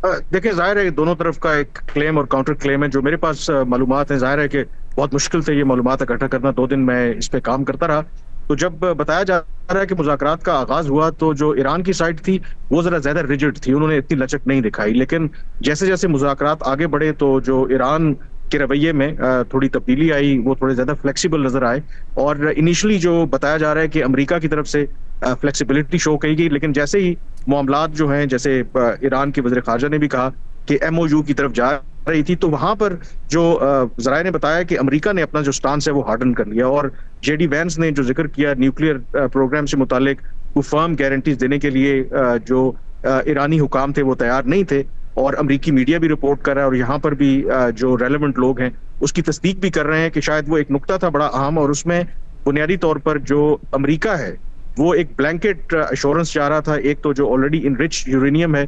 देखिए, जाहिर है दोनों तरफ का एक क्लेम और काउंटर क्लेम है। जो मेरे पास मालूमात है, जाहिर है कि बहुत मुश्किल से ये मालूमात इकट्ठा करना, 2 दिन मैं इस पे काम करता रहा। तो जब बताया जा रहा है कि मुज़ाकरात का आगाज हुआ, तो जो ईरान की साइड थी वो जरा ज्यादा रिजिड थी, उन्होंने इतनी लचक नहीं दिखाई। लेकिन जैसे जैसे मुज़ाकरात आगे बढ़े तो जो ईरान के रवैये में थोड़ी तब्दीली आई, वो थोड़े ज्यादा फ्लेक्सिबल नजर आए। और इनिशियली जो बताया जा रहा है कि अमेरिका की तरफ से फ्लेक्सिबिलिटी शो की गई, लेकिन जैसे ही मामलात जो हैं, जैसे ईरान के वज़ीर ख़ारजा ने भी कहा कि MOU की तरफ जा रही थी, तो वहां पर जो ज़राए ने बताया कि अमेरिका ने अपना जो स्टांस है वो हार्डन कर लिया। और JD वैंस ने जो जिक्र किया न्यूक्लियर प्रोग्राम से मुतालिक, वो फर्म गारंटीज देने के लिए जो ईरानी हुकाम थे वो तैयार नहीं थे। और अमेरिकी मीडिया भी रिपोर्ट कर रहा है, और यहाँ पर भी जो रेलेवेंट लोग हैं उसकी तस्दीक भी कर रहे हैं कि शायद वो एक नुक्ता था बड़ा अहम, और उसमें बुनियादी तौर पर जो अमेरिका है वो एक ब्लैंकेट एश्योरेंस चाह रहा था। एक तो जो ऑलरेडी इनरिच यूरेनियम है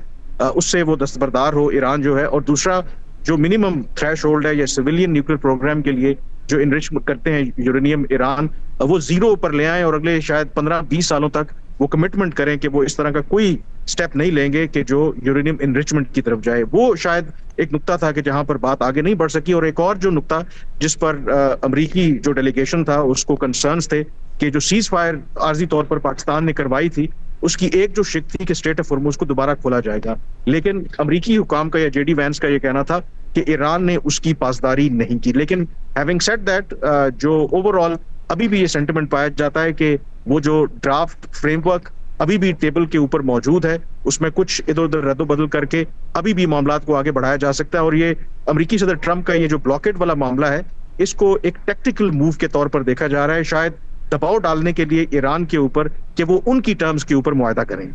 उससे वो दस्तबरदार हो ईरान जो है, और दूसरा जो मिनिमम थ्रेश होल्ड है या सिविलियन न्यूक्लियर प्रोग्राम के लिए जो इनरिच करते हैं यूरेनियम ईरान, वो जीरो पर ले आए, और अगले शायद 15-20 सालों तक वो कमिटमेंट करें कि वो इस तरह का कोई स्टेप नहीं लेंगे कि जो यूरेनियम इनरिचमेंट की तरफ जाए। वो शायद एक नुक्ता था कि जहां पर बात आगे नहीं बढ़ सकी। और एक और जो नुक्ता जिस पर अमेरिकी जो डेलीगेशन था उसको कंसर्न्स थे कि जो सीज फायर आर्जी तौर पर पाकिस्तान ने करवाई थी, उसकी एक जो शिक थी कि स्ट्रेट ऑफ हॉर्मुज़ को दोबारा खोला जाएगा। लेकिन अमेरिकी हुकाम का या JD वैंस का ये कहना था कि ईरान ने उसकी पासदारी नहीं की। लेकिन हैविंग सेड दैट, जो ओवरऑल अभी भी ये सेंटिमेंट पाया जाता है कि वो जो ड्राफ्ट फ्रेमवर्क अभी भी टेबल के ऊपर मौजूद है, उसमें कुछ इधर उधर रद्दोबदल करके अभी भी मामलात को आगे बढ़ाया जा सकता है। और ये अमेरिकी सदर ट्रंप का ये जो ब्लॉकेट वाला मामला है, इसको एक टैक्टिकल मूव के तौर पर देखा जा रहा है, शायद दबाव डालने के लिए ईरान के ऊपर कि वो उनकी टर्म्स के ऊपर मुआहदा करें।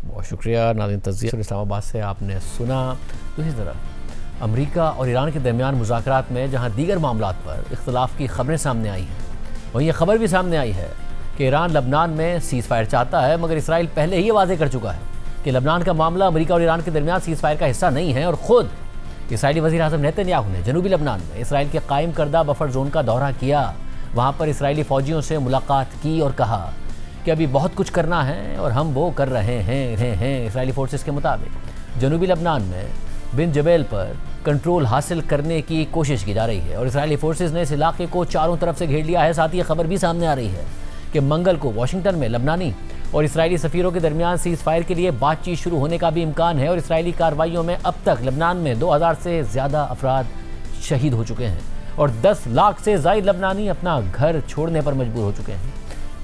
बहुत शुक्रिया नाज़रीन, तज़किया इस्लामाबाद से आपने सुना। दूसरी तरफ अमेरिका और ईरान के दरमियान मुज़ाकरात में जहां दीगर मामलात पर इख्तलाफ की खबरें सामने आई हैं, वहीं ये खबर भी सामने आई है कि ईरान लबनान में सीज़ फायर चाहता है, मगर इसराइल पहले ही वाज़ेह कर चुका है कि लबनान का मामला अमेरिका और ईरान के दरमियान सीज़ फायर का हिस्सा नहीं है। और ख़ुद इसराइली वज़ीर आज़म नेतन्याहू ने जनूबी लबनान में इसराइल के कायम करदा बफर जोन का दौरा किया, वहाँ पर इसराइली फ़ौजियों से मुलाकात की और कहा कि अभी बहुत कुछ करना है और हम वो कर रहे हैं। इसराइली फोर्सेस के मुताबिक जनूबी लबनान में बिन जबेल पर कंट्रोल हासिल करने की कोशिश की जा रही है और इसराइली फोर्सेस ने इस इलाके को चारों तरफ से घेर लिया है। साथ ही ये खबर भी सामने आ रही है कि मंगल को वाशिंगटन में लबनानी और इसराइली सफ़ीरों के दरमियान सीज़ फायर के लिए बातचीत शुरू होने का भी इम्कान है। और इसराइली कार्रवाइयों में अब तक लबनान में 2000 से ज़्यादा अफराद शहीद हो चुके हैं और 10 लाख से ज़ायद लबनानी अपना घर छोड़ने पर मजबूर हो चुके हैं।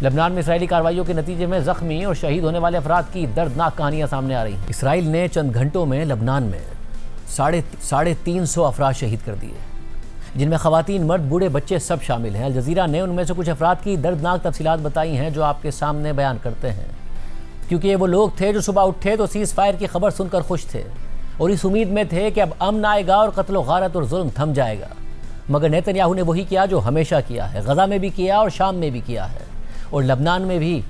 लबनान में इसराइली कार्रवाइयों के नतीजे में ज़ख्मी और शहीद होने वाले अफराद की दर्दनाक कहानियाँ सामने आ रही हैं। इसराइल ने चंद घंटों में लबनान में 350 अफराद शहीद कर दिए, जिनमें ख़वातीन, मर्द, बूढ़े, बच्चे सब शामिल हैं। अल जज़ीरा ने उनमें से कुछ अफराद की दर्दनाक तफसीलात बताई हैं जो आपके सामने बयान करते हैं, क्योंकि ये वो लोग थे जो सुबह उठे तो सीज़ फायर की खबर सुनकर खुश थे और इस उम्मीद में थे कि अब अमन आएगा और कत्ल गारत और जुल्म थम जाएगा। मगर नेतन्याहू ने वही किया जो हमेशा किया है, गज़ा में भी किया और शाम में भी किया है और लबनान में भी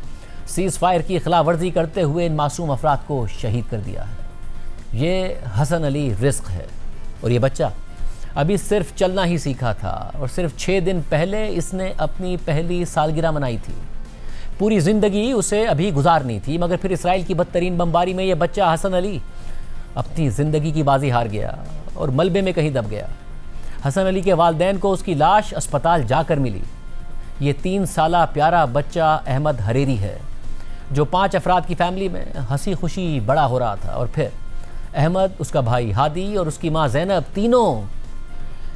सीज़ फायर की खिलाफ वर्जी करते हुए इन मासूम अफराद को शहीद कर दिया है। ये हसन अली रिज़्क है और ये बच्चा अभी सिर्फ चलना ही सीखा था और सिर्फ 6 दिन पहले इसने अपनी पहली सालगिरह मनाई थी। पूरी ज़िंदगी उसे अभी गुजारनी थी, मगर फिर इसराइल की बदतरीन बमबारी में ये बच्चा हसन अली अपनी ज़िंदगी की बाजी हार गया और मलबे में कहीं दब गया। हसन अली के वालिदैन को उसकी लाश अस्पताल जाकर मिली। ये 3 साला प्यारा बच्चा अहमद हरेरी है जो 5 अफराद की फैमिली में हंसी खुशी बड़ा हो रहा था। और फिर अहमद, उसका भाई हादी और उसकी माँ ज़ैनब तीनों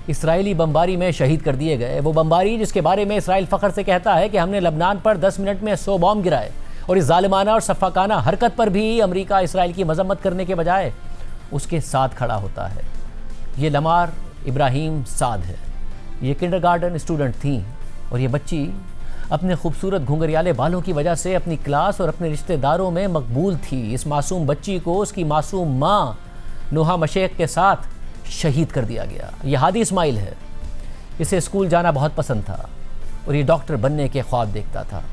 इसराइली बमबारी में शहीद कर दिए गए। वो बमबारी जिसके बारे में इसराइल फ़ख्र से कहता है कि हमने लबनान पर 10 मिनट में 100 बॉम्ब गिराए और इस जालिमाना और सफ़ाकाना हरकत पर भी अमेरिका इसराइल की मजम्मत करने के बजाय उसके साथ खड़ा होता है। ये लमार इब्राहिम साद है। ये किंडरगार्टन स्टूडेंट थी और ये बच्ची अपने खूबसूरत घुंघरियाले बालों की वजह से अपनी क्लास और अपने रिश्तेदारों में मकबूल थी। इस मासूम बच्ची को उसकी मासूम माँ नोहा मशेक के साथ शहीद कर दिया गया। ये हादी इस्माइल है। इसे स्कूल जाना बहुत पसंद था और ये डॉक्टर बनने के ख्वाब देखता था।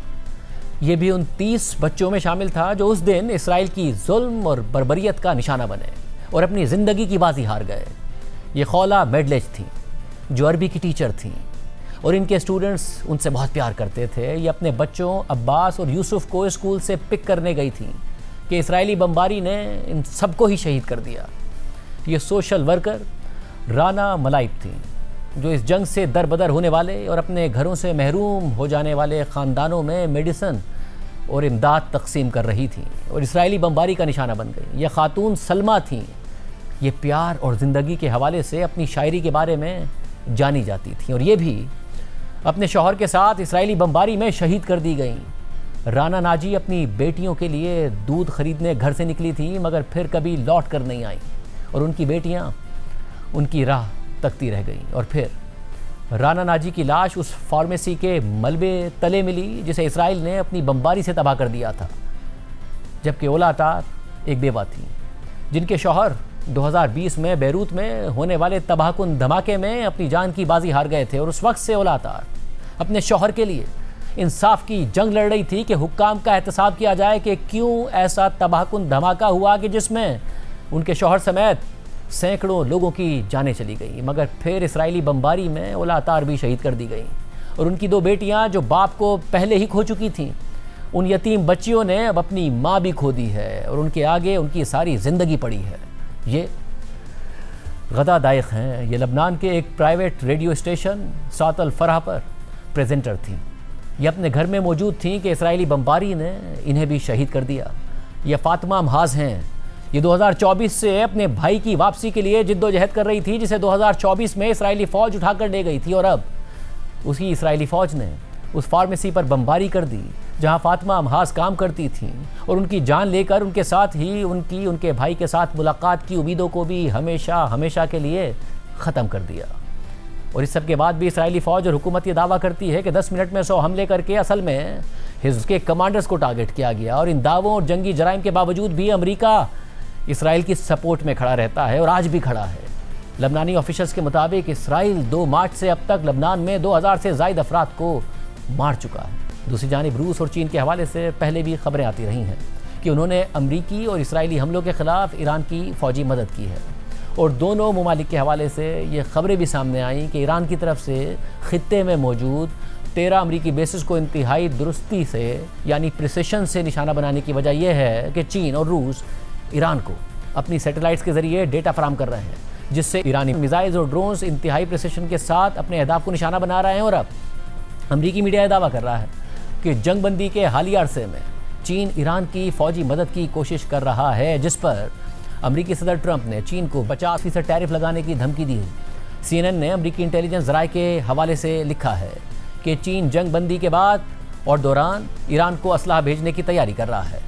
ये भी उन 30 बच्चों में शामिल था जो उस दिन इसराइल की जुल्म और बर्बरियत का निशाना बने और अपनी ज़िंदगी की बाजी हार गए। ये खौला मेडलेज थी जो अरबी की टीचर थी और इनके स्टूडेंट्स उनसे बहुत प्यार करते थे। ये अपने बच्चों अब्बास और यूसुफ को स्कूल से पिक करने गई थी कि इसराइली बमबारी ने इन सबको ही शहीद कर दिया। ये सोशल वर्कर राना मलाइब थी जो इस जंग से दरबदर होने वाले और अपने घरों से महरूम हो जाने वाले ख़ानदानों में मेडिसन और इमदाद तकसीम कर रही थी और इसराइली बमबारी का निशाना बन गई। ये खातून सलमा थी। ये प्यार और ज़िंदगी के हवाले से अपनी शायरी के बारे में जानी जाती थी और ये भी अपने शौहर के साथ इसराइली बमबारी में शहीद कर दी गई। राना नाजी अपनी बेटियों के लिए दूध खरीदने घर से निकली थी मगर फिर कभी लौट कर नहीं आई और उनकी बेटियां उनकी राह तकती रह गईं। और फिर राना नाजी की लाश उस फार्मेसी के मलबे तले मिली जिसे इसराइल ने अपनी बमबारी से तबाह कर दिया था। जबकि ओला अतार एक बेवा थी जिनके शौहर 2020 में बैरूत में होने वाले तबाहकुन धमाके में अपनी जान की बाजी हार गए थे और उस वक्त से ओला अतार अपने शौहर के लिए इंसाफ की जंग लड़ रही थी कि हुक्काम का एहतसाब किया जाए कि क्यों ऐसा तबाहकुन धमाका हुआ कि जिसमें उनके शौहर समेत सैकड़ों लोगों की जानें चली गई। मगर फिर इसराइली बमबारी में ओला अतार भी शहीद कर दी गई और उनकी 2 बेटियां जो बाप को पहले ही खो चुकी थीं, उन यतीम बच्चियों ने अब अपनी माँ भी खो दी है और उनके आगे उनकी सारी ज़िंदगी पड़ी है। ये गदा दाइक हैं। ये लबनान के एक प्राइवेट रेडियो स्टेशन सात अल फरह पर प्रेजेंटर थी। ये अपने घर में मौजूद थी कि इसराइली बमबारी ने इन्हें भी शहीद कर दिया। ये फातिमा महाज हैं। ये 2024 से अपने भाई की वापसी के लिए जिद्दोजहद कर रही थी जिसे 2024 में इसराइली फ़ौज उठाकर ले गई थी और अब उसी इसराइली फ़ौज ने उस फार्मेसी पर बमबारी कर दी जहां फातिमा महाज काम करती थीं और उनकी जान लेकर उनके साथ ही उनके भाई के साथ मुलाकात की उम्मीदों को भी हमेशा हमेशा के लिए ख़त्म कर दिया। और इस सब के बाद भी इसराइली फ़ौज और हुकूमत ये दावा करती है कि 10 मिनट में 100 हमले करके असल में हिज़्ब के कमांडर्स को टारगेट किया गया। और इन दावों और जंगी जराइम के बावजूद भी अमेरिका इसराइल की सपोर्ट में खड़ा रहता है और आज भी खड़ा है। लबनानी ऑफिशियल्स के मुताबिक इसराइल 2 मार्च से अब तक लबनान में 2000 से ज़ायद अफराद को मार चुका है। दूसरी जानिब रूस और चीन के हवाले से पहले भी खबरें आती रही हैं कि उन्होंने अमरीकी और इसराइली हमलों के ख़िलाफ़ ईरान की फ़ौजी मदद की है और दोनों ममालिक के हवाले से ये खबरें भी सामने आईं कि ईरान की तरफ से ख़ित्ते में मौजूद 13 अमरीकी बेसिस को इंतहाई दुरुस्ती से यानी प्रिसिशन से निशाना बनाने की वजह यह है कि चीन और रूस ईरान को अपनी सैटेलाइट्स के ज़रिए डेटा फराहम कर रहे हैं जिससे ईरानी मिसाइल्स और ड्रोन्स इंतहाई प्रिसिशन के साथ अपने अहदाफ को निशाना बना रहे हैं। और अब अमरीकी मीडिया दावा कर रहा है कि जंगबंदी के हालिया अरसे में चीन ईरान की फ़ौजी मदद की कोशिश कर रहा है जिस पर अमरीकी सदर ट्रंप ने चीन को 50% टैरिफ लगाने की धमकी दी है। CNN ने अमरीकी इंटेलिजेंस ज़राए के हवाले से लिखा है कि चीन जंगबंदी के बाद और दौरान ईरान को असलहा भेजने की तैयारी कर रहा है।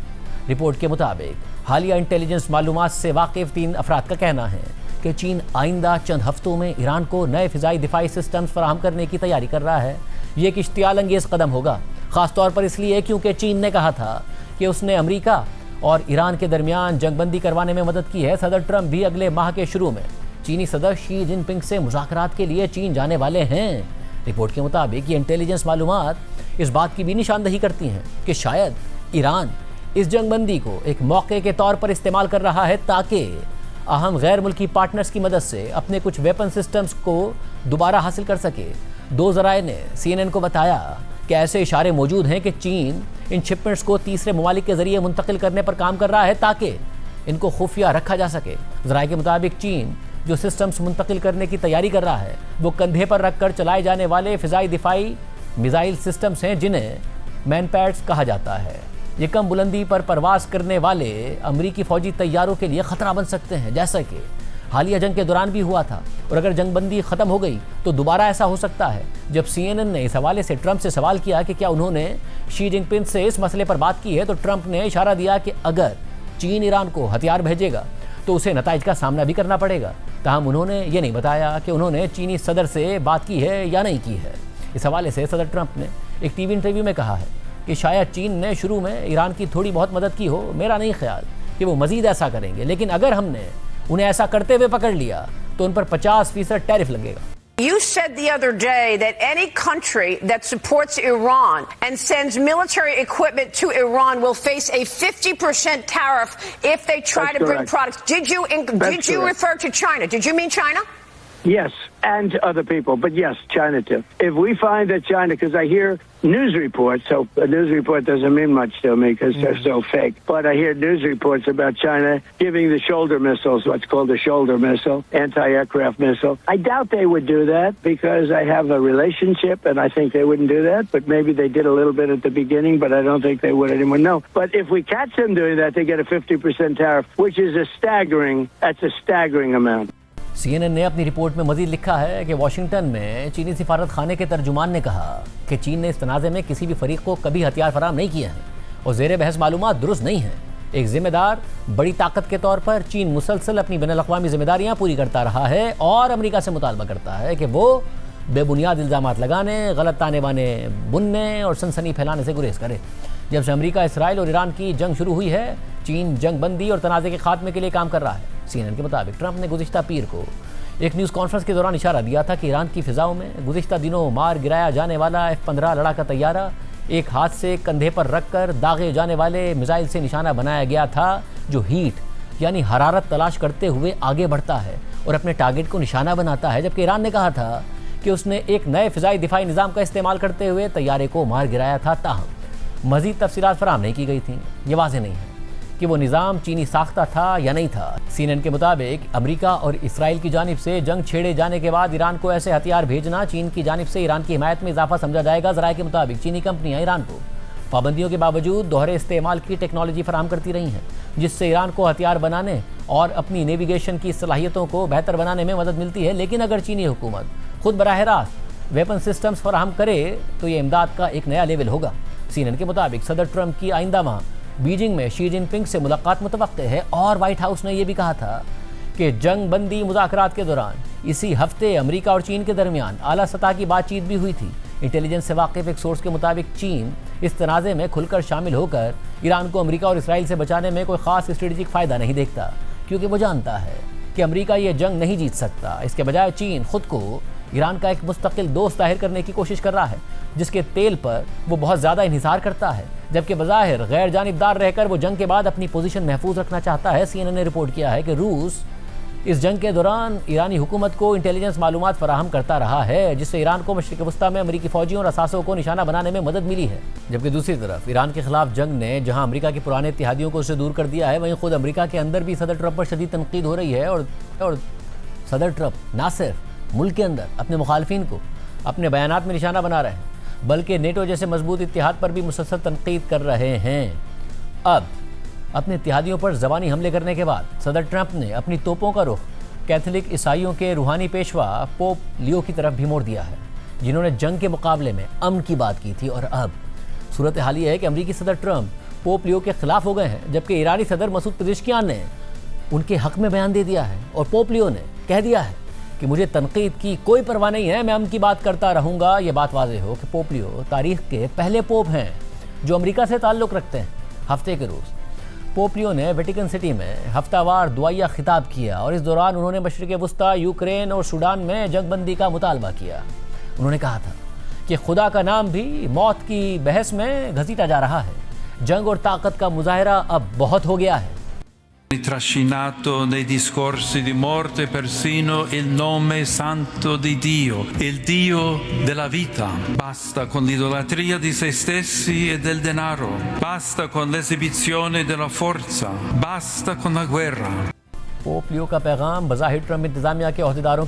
रिपोर्ट के मुताबिक हालिया इंटेलिजेंस मालूमात से वाकिफ़ 3 अफराद का कहना है कि चीन आइंदा चंद हफ्तों में ईरान को नए फ़िज़ाई दिफाई सिस्टम्स फराहम करने की तैयारी कर रहा है। ये एक इश्तियाल अंगेज़ कदम होगा, ख़ास तौर पर इसलिए क्योंकि चीन ने कहा था कि उसने अमेरिका और ईरान के दरमियान जंगबंदी करवाने में मदद की है। सदर ट्रंप भी अगले माह के शुरू में चीनी सदर शी जिनपिंग से मुज़ाकरात के लिए चीन जाने वाले हैं। रिपोर्ट के मुताबिक ये इंटेलिजेंस मालूमात इस बात की भी निशानदही करती हैं कि शायद ईरान इस जंगबंदी को एक मौके के तौर पर इस्तेमाल कर रहा है ताकि अहम गैर मुल्की पार्टनर्स की मदद से अपने कुछ वेपन सिस्टम्स को दोबारा हासिल कर सके। 2 ज़राए ने CNN को बताया कि ऐसे इशारे मौजूद हैं कि चीन इन शिपमेंट्स को तीसरे ममालिक के ज़रिए मुंतकिल करने पर काम कर रहा है ताकि इनको खुफिया रखा जा सके। ज़राए के मुताबिक चीन जो सिस्टम्स मुंतकिल करने की तैयारी कर रहा है वो कंधे पर रखकर चलाए जाने वाले फ़िज़ाई दिफाई मिसाइल सिस्टम्स हैं जिन्हें मैनपैड्स कहा जाता है। ये कम बुलंदी पर परवास करने वाले अमरीकी फ़ौजी तैयारों के लिए ख़तरा बन सकते हैं जैसा कि हालिया जंग के दौरान भी हुआ था। और अगर जंगबंदी ख़त्म हो गई तो दोबारा ऐसा हो सकता है। जब CNN ने इस हवाले से ट्रंप से सवाल किया कि क्या उन्होंने शी जिनपिंग से इस मसले पर बात की है तो ट्रंप ने इशारा दिया कि अगर चीन ईरान को हथियार भेजेगा तो उसे नताइज का सामना भी करना पड़ेगा। ताहम उन्होंने ये नहीं बताया कि उन्होंने चीनी सदर से बात की है या नहीं की है। इस हवाले से सदर ट्रंप ने एक टीवी इंटरव्यू में कहा है कि शायद चीन ने शुरू में ईरान की थोड़ी बहुत मदद की हो, मेरा नहीं ख्याल कि वो मजीद ऐसा करेंगे, लेकिन अगर हमने उन्हें ऐसा करते हुए पकड़ लिया तो उन पर 50% टैरिफ लगेगा। You said the other day that any country that supports Iran and sends military equipment to Iran will face a 50% tariff if they try to bring products. Did you refer to China? Did you mean China? Yes, and other people, but yes, China too. If we find that China, because I hear news reports, so a news report doesn't mean much to me because they're so fake, but I hear news reports about China giving the shoulder missiles, what's called a shoulder missile, anti-aircraft missile. I doubt they would do that because I have a relationship and I think they wouldn't do that, but maybe they did a little bit at the beginning, but I don't think they would anymore. No, but if we catch them doing that, they get a 50% tariff, which is that's a staggering amount. CNN ने अपनी report में मजीद लिखा है कि Washington में चीनी सिफारत खाने के तर्जुमान ने कहा कि चीन ने इस तनाज़े में किसी भी फरीक को कभी हथियार फराहम नहीं किए हैं और ज़ेर बहस मालूमात दुरुस्त नहीं है। एक जिम्मेदार बड़ी ताकत के तौर पर चीन मुसलसल अपनी बैनुल-अक़वामी जिम्मेदारियाँ पूरी करता रहा है और अमेरिका से मुतालबा करता है कि वो बेबुनियाद इल्ज़ामात लगाने, गलत ताने बाने बुनने और सनसनी फैलाने से गुरेज करे। जब से अमेरिका, इसराइल और ईरान की जंग शुरू हुई है, चीन जंग बंदी और तनाज़े के खात्मे के लिए काम कर रहा है। CNN के मुताबिक ट्रंप ने गुज़िश्ता पीर को एक न्यूज़ कॉन्फ्रेंस के दौरान इशारा दिया था कि ईरान की फ़िज़ाओं में गुज़िश्ता दिनों मार गिराया जाने वाला F-15 लड़ाका तैयारा एक हाथ से कंधे पर रखकर दागे जाने वाले मिसाइल से निशाना बनाया गया था, जो हीट यानी हरारत तलाश करते हुए आगे बढ़ता है और अपने टारगेट को निशाना बनाता है। जबकि ईरान ने कहा था कि उसने एक नए फ़िज़ाई दिफाई निज़ाम का इस्तेमाल करते हुए तैयारे को मार गिराया था। ताहम मज़ीद तफसीलात फराहम नहीं की गई थी। ये वाज़ेह नहीं है कि वो निज़ाम चीनी साख्ता था या नहीं था। CNN के मुताबिक अमेरिका और इसराइल की जानिब से जंग छेड़े जाने के बाद ईरान को ऐसे हथियार भेजना चीन की जानिब से ईरान की हिमायत में इजाफा समझा जाएगा। ज़राए के मुताबिक चीनी कंपनियां ईरान को पाबंदियों के बावजूद दोहरे इस्तेमाल की टेक्नोलॉजी फराहम करती रही हैं, जिससे ईरान को हथियार बनाने और अपनी नेविगेशन की सलाहियतों को बेहतर बनाने में मदद मिलती है। लेकिन अगर चीनी हुकूमत खुद बराह रास्त वेपन सिस्टम्स फराहम करे तो ये इमदाद का एक नया लेवल होगा। CNN के मुताबिक सदर ट्रंप की आइंदा माह बीजिंग में शी जिनपिंग से मुलाकात मुतवक्के है और व्हाइट हाउस ने यह भी कहा था कि जंग बंदी मुज़ाकरात के दौरान इसी हफ्ते अमेरिका और चीन के दरमियान आला सतह की बातचीत भी हुई थी। इंटेलिजेंस से वाकिफ एक सोर्स के मुताबिक चीन इस तनाज़े में खुलकर शामिल होकर ईरान को अमेरिका और इसराइल से बचाने में कोई ख़ास स्ट्रेटेजिक फ़ायदा नहीं देखता, क्योंकि वो जानता है कि अमेरिका ये जंग नहीं जीत सकता। इसके बजाय चीन खुद को ईरान का एक मुस्तकिल दोस्त जाहिर करने की कोशिश कर रहा है, जिसके तेल पर वो बहुत ज़्यादा इन्हिसार करता है, जबकि बज़ाहिर गैर जानिबदार रहकर वो जंग के बाद अपनी पोजीशन महफूज रखना चाहता है। CNN ने रिपोर्ट किया है कि रूस इस जंग के दौरान ईरानी हुकूमत को इंटेलिजेंस मालूमात फराहम करता रहा है, जिससे ईरान को मशरिक़ वस्ता में अमेरिकी फ़ौजियों और असासों को निशाना बनाने में मदद मिली है। जबकि दूसरी तरफ ईरान के खिलाफ जंग ने जहां अमेरिका के पुराने इत्तेहादियों को उससे दूर कर दिया है, वहीं खुद अमेरिका के अंदर भी सदर ट्रंप पर शदीद तनकीद हो रही है और सदर ट्रंप ना सिर्फ मुल्क के अंदर अपने मुखालफिन को अपने बयानात में निशाना बना रहे हैं, बल्कि नेटो जैसे मजबूत इत्तेहाद पर भी मुसलसल तनकीद कर रहे हैं। अब अपने इत्तेहादियों पर ज़बानी हमले करने के बाद सदर ट्रंप ने अपनी तोपों का रुख कैथोलिक ईसाइयों के रूहानी पेशवा पोप लियो की तरफ भी मोड़ दिया है, जिन्होंने जंग के मुकाबले में अमन की बात की थी। और अब सूरत हाल ये है कि अमरीकी सदर ट्रंप पोप लियो के खिलाफ हो गए हैं, जबकि ईरानी सदर मसूद पेज़ेश्कियान ने उनके हक में बयान दे दिया है और पोप लियो ने कह दिया है कि मुझे तनकीद की कोई परवाह नहीं है, मैं अमन की बात करता रहूँगा। ये बात वाज़ेह हो कि पोप लियो तारीख़ के पहले पोप हैं जो अमेरिका से ताल्लुक़ रखते हैं। हफ्ते के रोज़ पोप लियो ने वेटिकन सिटी में हफ्तावार दुआया खिताब किया और इस दौरान उन्होंने मशरिक़ वस्ता, यूक्रेन और सूडान में जंगबंदी का मुतालबा किया। उन्होंने कहा था कि खुदा का नाम भी मौत की बहस में घसीटा जा रहा है। जंग और ताकत का मुजाहरा अब बहुत हो गया है। Trascinato nei discorsi di morte persino il nome santo di Dio, il Dio della vita. Basta con l'idolatria di se stessi e del denaro, basta con l'esibizione della forza, basta con la guerra. Pope Leo का पैगाम बज़ाहिर Trump इंतजामिया के अहदेदारों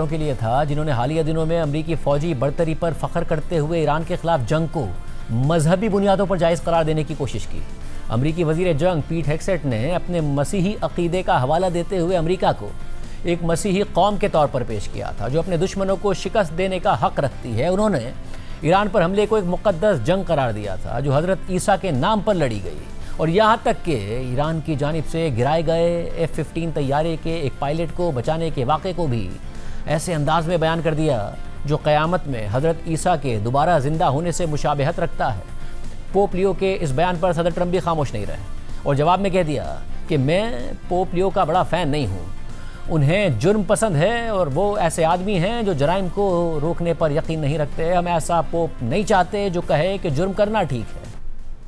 के लिए था, जिन्होंने हालिया दिनों में अमरीकी फ़ौजी बढ़तरी पर फ़ख्र करते हुए ईरान के खिलाफ जंग को मजहबी बुनियादों पर जायज़ करार देने की कोशिश की। अमरीकी वज़ीर जंग पीट हेग्सेट ने अपने मसीही अक़ीदे का हवाला देते हुए अमरीका को एक मसीही कौम के तौर पर पेश किया था, जो अपने दुश्मनों को शिकस्त देने का हक़ रखती है। उन्होंने ईरान पर हमले को एक मुक़द्दस जंग करार दिया था, जो हज़रत ईसा के नाम पर लड़ी गई और यहाँ तक कि ईरान की जानिब से गिराए गए F-15 तैयारे के एक पायलट को बचाने के वाक़े को भी ऐसे अंदाज में बयान कर दिया जो क़यामत में हज़रत ईसा के दोबारा ज़िंदा होने से मुशाबहत रखता है। पोप लियो के इस बयान पर सदर ट्रंप भी खामोश नहीं रहे और जवाब में कह दिया कि मैं पोप लियो का बड़ा फ़ैन नहीं हूँ, उन्हें जुर्म पसंद है और वो ऐसे आदमी हैं जो जराइम को रोकने पर यकीन नहीं रखते। हम ऐसा पोप नहीं चाहते जो कहे कि जुर्म करना ठीक है।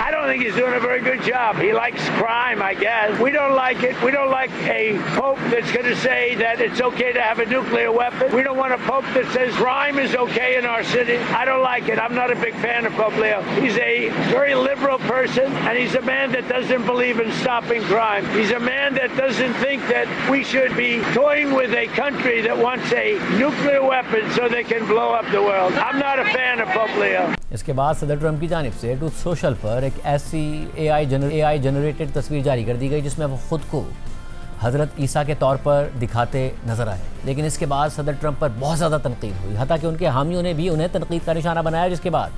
I don't think he's doing a very good job. He likes crime, I guess. We don't like it. We don't like a pope that's going to say that it's okay to have a nuclear weapon. We don't want a pope that says crime is okay in our city. I don't like it. I'm not a big fan of Pope Leo. He's a very liberal person, and he's a man that doesn't believe in stopping crime. He's a man that doesn't think that we should be toying with a country that wants a nuclear weapon so they can blow up the world. I'm not a fan of Pope Leo. इसके बाद सदर Trump की जानिब से truth social पर एक ऐसी AI generated तस्वीर जारी कर दी गई जिसमें वो खुद को हज़रत ईसा के तौर पर दिखाते नजर आए। लेकिन इसके बाद सदर ट्रंप पर बहुत ज़्यादा तनकीद हुई, हत्ता कि उनके हामियों ने भी उन्हें तनकीद का निशाना बनाया, जिसके बाद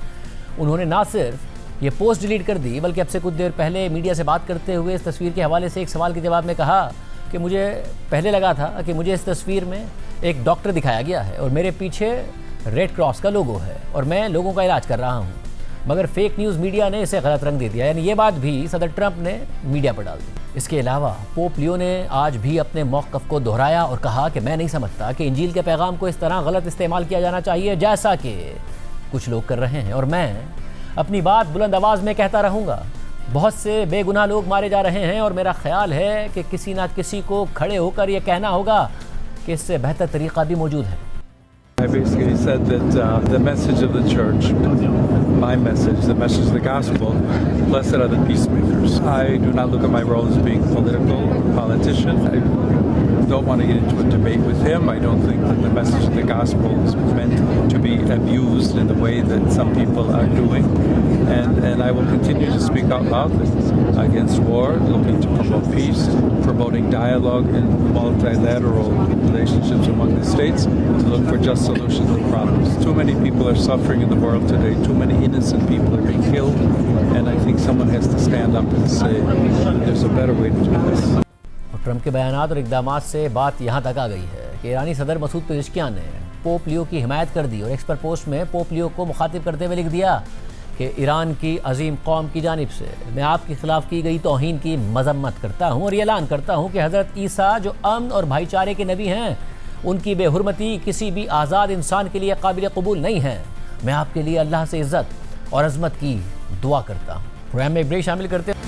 उन्होंने ना सिर्फ ये पोस्ट डिलीट कर दी बल्कि अब से कुछ देर पहले मीडिया से बात करते हुए इस तस्वीर के हवाले से एक सवाल के जवाब में कहा कि मुझे पहले लगा था कि मुझे इस तस्वीर में एक डॉक्टर दिखाया गया है और मेरे पीछे रेड क्रॉस का लोगो है और मैं लोगों का इलाज कर रहा हूँ, मगर फेक न्यूज़ मीडिया ने इसे गलत रंग दे दिया। यानी ये बात भी सदर ट्रंप ने मीडिया पर डाल दी। इसके अलावा पोप लियो ने आज भी अपने मौक़िफ़ को दोहराया और कहा कि मैं नहीं समझता कि इंजील के पैगाम को इस तरह गलत इस्तेमाल किया जाना चाहिए जैसा कि कुछ लोग कर रहे हैं, और मैं अपनी बात बुलंद आवाज़ में कहता रहूँगा। बहुत से बेगुनाह लोग मारे जा रहे हैं और मेरा ख्याल है कि किसी ना किसी को खड़े होकर यह कहना होगा कि इससे बेहतर तरीक़ा भी मौजूद है। I basically said that the message of the church, my message, the message of the gospel, blessed are the peacemakers. I do not look at my role as being politician. I don't want to get into a debate with him. I don't think that the message of the gospel is meant to be abused in the way that some people are doing. And I will continue to speak out loudly against war, looking to promote peace, promoting dialogue and multilateral relationships among the states, to look for just solutions to problems. Too many people are suffering in the world today. Too many innocent people are being killed. And I think someone has to stand up and say, there's a better way to do this. Trump के बयानात और इक़दामात से बात यहाँ तक आ गई है कि ईरानी सदर मसूद पेज़ेश्कियान ने पोप लियो की हिमायत कर दी और एक्स पर पोस्ट में पोप लियो को मुखातिब करते हुए लिख दिया कि ईरान की अजीम कौम की जानिब से मैं आपके ख़िलाफ़ की गई तौहीन की मज़म्मत करता हूँ और ये ऐलान करता हूँ कि हज़रत ईसा जो अमन और भाईचारे के नबी हैं, उनकी बेहुरमती किसी भी आज़ाद इंसान के लिए काबिल कबूल नहीं है। मैं आपके लिए अल्लाह से इज़्ज़त और अज़मत की दुआ करता हूँ। प्रोग्राम में एक ब्रेक शामिल करते हैं।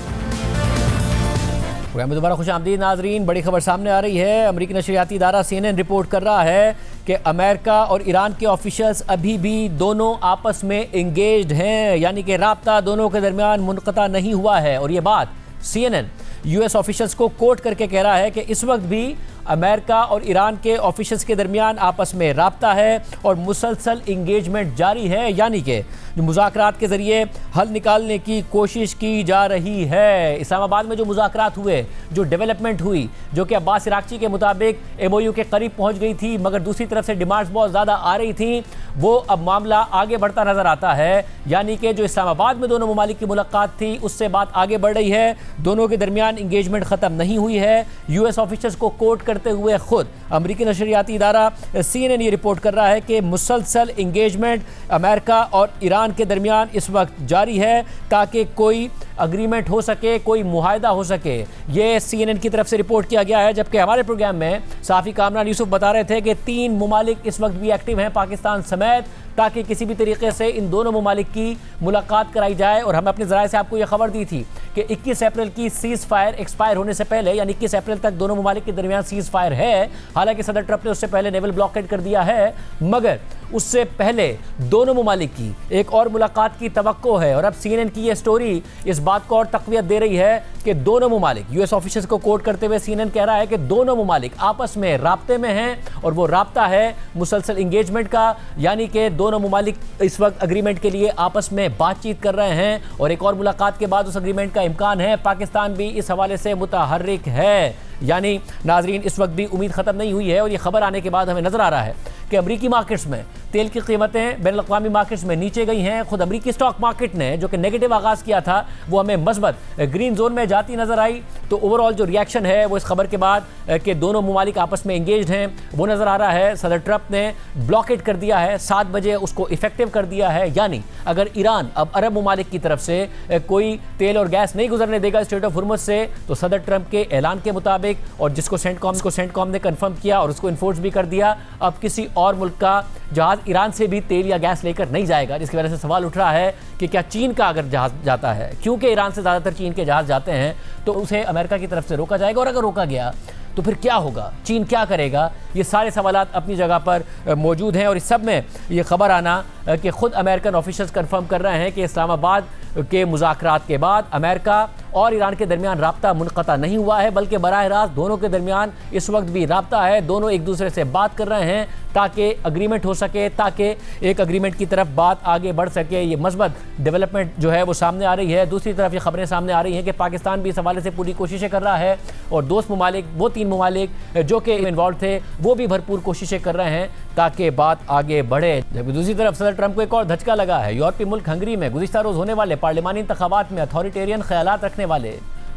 प्रोग्राम में दोबारा खुश आमदीद नाजरीन। बड़ी खबर सामने आ रही है। अमेरिकी नशरियाती इदारा CNN रिपोर्ट कर रहा है कि अमेरिका और ईरान के ऑफिशियल्स अभी भी दोनों आपस में इंगेज्ड हैं, यानी कि राब्ता दोनों के दरमियान मुनक़ता नहीं हुआ है। और ये बात CNN US ऑफिशियल्स को कोट करके कह रहा है कि इस वक्त भी अमेरिका और ईरान के ऑफिशियल्स के दरमियान आपस में राब्ता है और मुसलसल इंगेजमेंट जारी है, यानी कि मुज़ाकरात के ज़रिए हल निकालने की कोशिश की जा रही है। इस्लामाबाद में जो मुज़ाकरात हुए, जो डेवलपमेंट हुई, जो कि अब्बास इराक़ची के मुताबिक MOU के करीब पहुंच गई थी, मगर दूसरी तरफ से डिमांड्स बहुत ज़्यादा आ रही थी, वो अब मामला आगे बढ़ता नज़र आता है। यानी कि जो इस्लामाबाद में दोनों ममालिक की मुलाकात थी, उससे बात आगे बढ़ रही है। दोनों के दरमियान इंगेजमेंट ख़त्म नहीं हुई है। US ऑफिसर्स को कोट करते हुए खुद अमेरिकी नशरियाती इदारा CNN ये रिपोर्ट कर रहा है कि मुसलसल इंगेजमेंट अमेरिका और ईरान के दरमियान इस वक्त जारी है ताकि कोई अग्रीमेंट हो सके, कोई मुआहदा हो सके। ये CNN की तरफ से रिपोर्ट किया गया है। जबकि हमारे प्रोग्राम में साफ़ी कामरान यूसुफ बता रहे थे कि 3 ममालिक इस वक्त भी एक्टिव हैं, पाकिस्तान समेत, ताकि किसी भी तरीके से इन दोनों ममालिक की मुलाकात कराई जाए। और हमने अपने ज़राए से आपको ये खबर दी थी कि 21 अप्रैल की सीज़ फायर एक्सपायर होने से पहले, यानी 21 अप्रैल तक दोनों ममालिक के दरमियान सीज़ फायर है। हालांकि सदर ट्रंप ने उससे पहले नेवल ब्लॉकेड कर दिया है, मगर उससे पहले दोनों ममालिक की एक और मुलाकात की तवक्को है। और अब CNN की ये स्टोरी इस बात को और तक़वियत दे रही है कि दोनों ममालिक, US ऑफिसर्स को कोट करते हुए CNN कह रहा है कि दोनों ममालिक आपस में राब्ते में हैं और वो राब्ता है मुसलसल इंगेजमेंट का, यानी कि दोनों ममालिक इस वक्त अग्रीमेंट के लिए आपस में बातचीत कर रहे हैं और एक और मुलाकात के बाद उस अग्रीमेंट का इम्कान है। पाकिस्तान भी इस हवाले से मुतहर्रिक है। यानी नाजरीन, इस वक्त भी उम्मीद ख़त्म नहीं हुई है और ये खबर आने के बाद हमें नज़र आ रहा है कि अमरीकी मार्केट्स में तेल की कीमतें बैनुल-अक़वामी मार्केट्स में नीचे गई हैं। खुद अमेरिकी स्टॉक मार्केट ने जो कि नेगेटिव आगाज़ किया था वो हमें मस्बत ग्रीन जोन में जाती नजर आई। तो ओवरऑल जो रिएक्शन है वो इस खबर के बाद कि दोनों ममालिक आपस में इंगेज्ड हैं वो नज़र आ रहा है। सदर ट्रंप ने ब्लॉकेट कर दिया है, 7 बजे उसको इफेक्टिव कर दिया है, यानी अगर ईरान अब अरब ममालिक की तरफ से कोई तेल और गैस नहीं गुजरने देगा स्ट्रेट ऑफ हुर्मुज़ से, तो सदर ट्रंप के ऐलान के मुताबिक और जिसको सेंटकॉम ने कंफर्म किया और उसको इन्फोर्स भी कर दिया, अब किसी और मुल्क का जहाज ईरान से भी तेल या गैस लेकर नहीं जाएगा। जिसकी वजह से सवाल उठ रहा है कि क्या चीन का अगर जहाज जाता है, क्योंकि ईरान से ज़्यादातर चीन के जहाज जाते हैं, तो उसे अमेरिका की तरफ से रोका जाएगा, और अगर रोका गया तो फिर क्या होगा, चीन क्या करेगा? ये सारे सवालात अपनी जगह पर मौजूद हैं। और इस सब में ये खबर आना कि खुद अमेरिकन ऑफिशियल्स कंफर्म कर रहे हैं कि इस्लामाबाद के मुज़ाकरात के बाद अमेरिका और ईरान के दरमियान राब्ता मुनक़ता नहीं हुआ है, बल्कि बराह रास्त दोनों के दरमियान इस वक्त भी राब्ता है। दोनों एक दूसरे से बात कर रहे हैं ताकि अग्रीमेंट हो सके, ताकि एक अग्रीमेंट की तरफ बात आगे बढ़ सके। ये मस्बत डेवलपमेंट जो है वो सामने आ रही है। दूसरी तरफ ये खबरें सामने आ रही हैं कि पाकिस्तान भी इस हवाले से पूरी कोशिशें कर रहा है, और दोस्त ममालिक, वो 3 ममालिक जो कि इन्वॉल्व थे, वो भी भरपूर कोशिशें कर रहे हैं ताकि बात आगे बढ़े। जबकि दूसरी तरफ सदर ट्रंप को एक और धचका लगा है। यूरोपीय मुल्क हंगरी में गुज़िश्ता रोज़ होने वाले पार्लिमानी इंतखाबात में अथॉरिटेरियन ख्यालात रखने वाले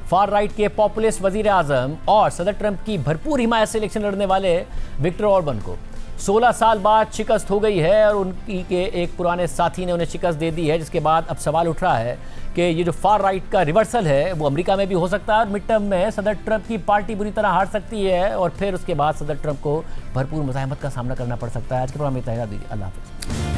फार राइट के पॉपुलिस्ट वज़ीर आज़म और सदर ट्रंप की भरपूर हिमायत से इलेक्शन लड़ने वाले विक्टर ऑर्बन को 16 साल बाद शिकस्त हो गई है, और उनकी के एक पुराने साथी ने उन्हें शिकस्त दे दी है। जिसके बाद अब सवाल उठ रहा है कि ये जो फार राइट का रिवर्सल है वो अमेरिका में भी हो सकता है, और मिड टर्म में सदर ट्रंप की पार्टी बुरी तरह हार सकती है, और फिर उसके बाद सदर ट्रंप को भरपूर मुज़ाहमत का सामना करना पड़ सकता है। आज के प्रोग्राम में इतना ही, अल्लाह हाफ़िज़।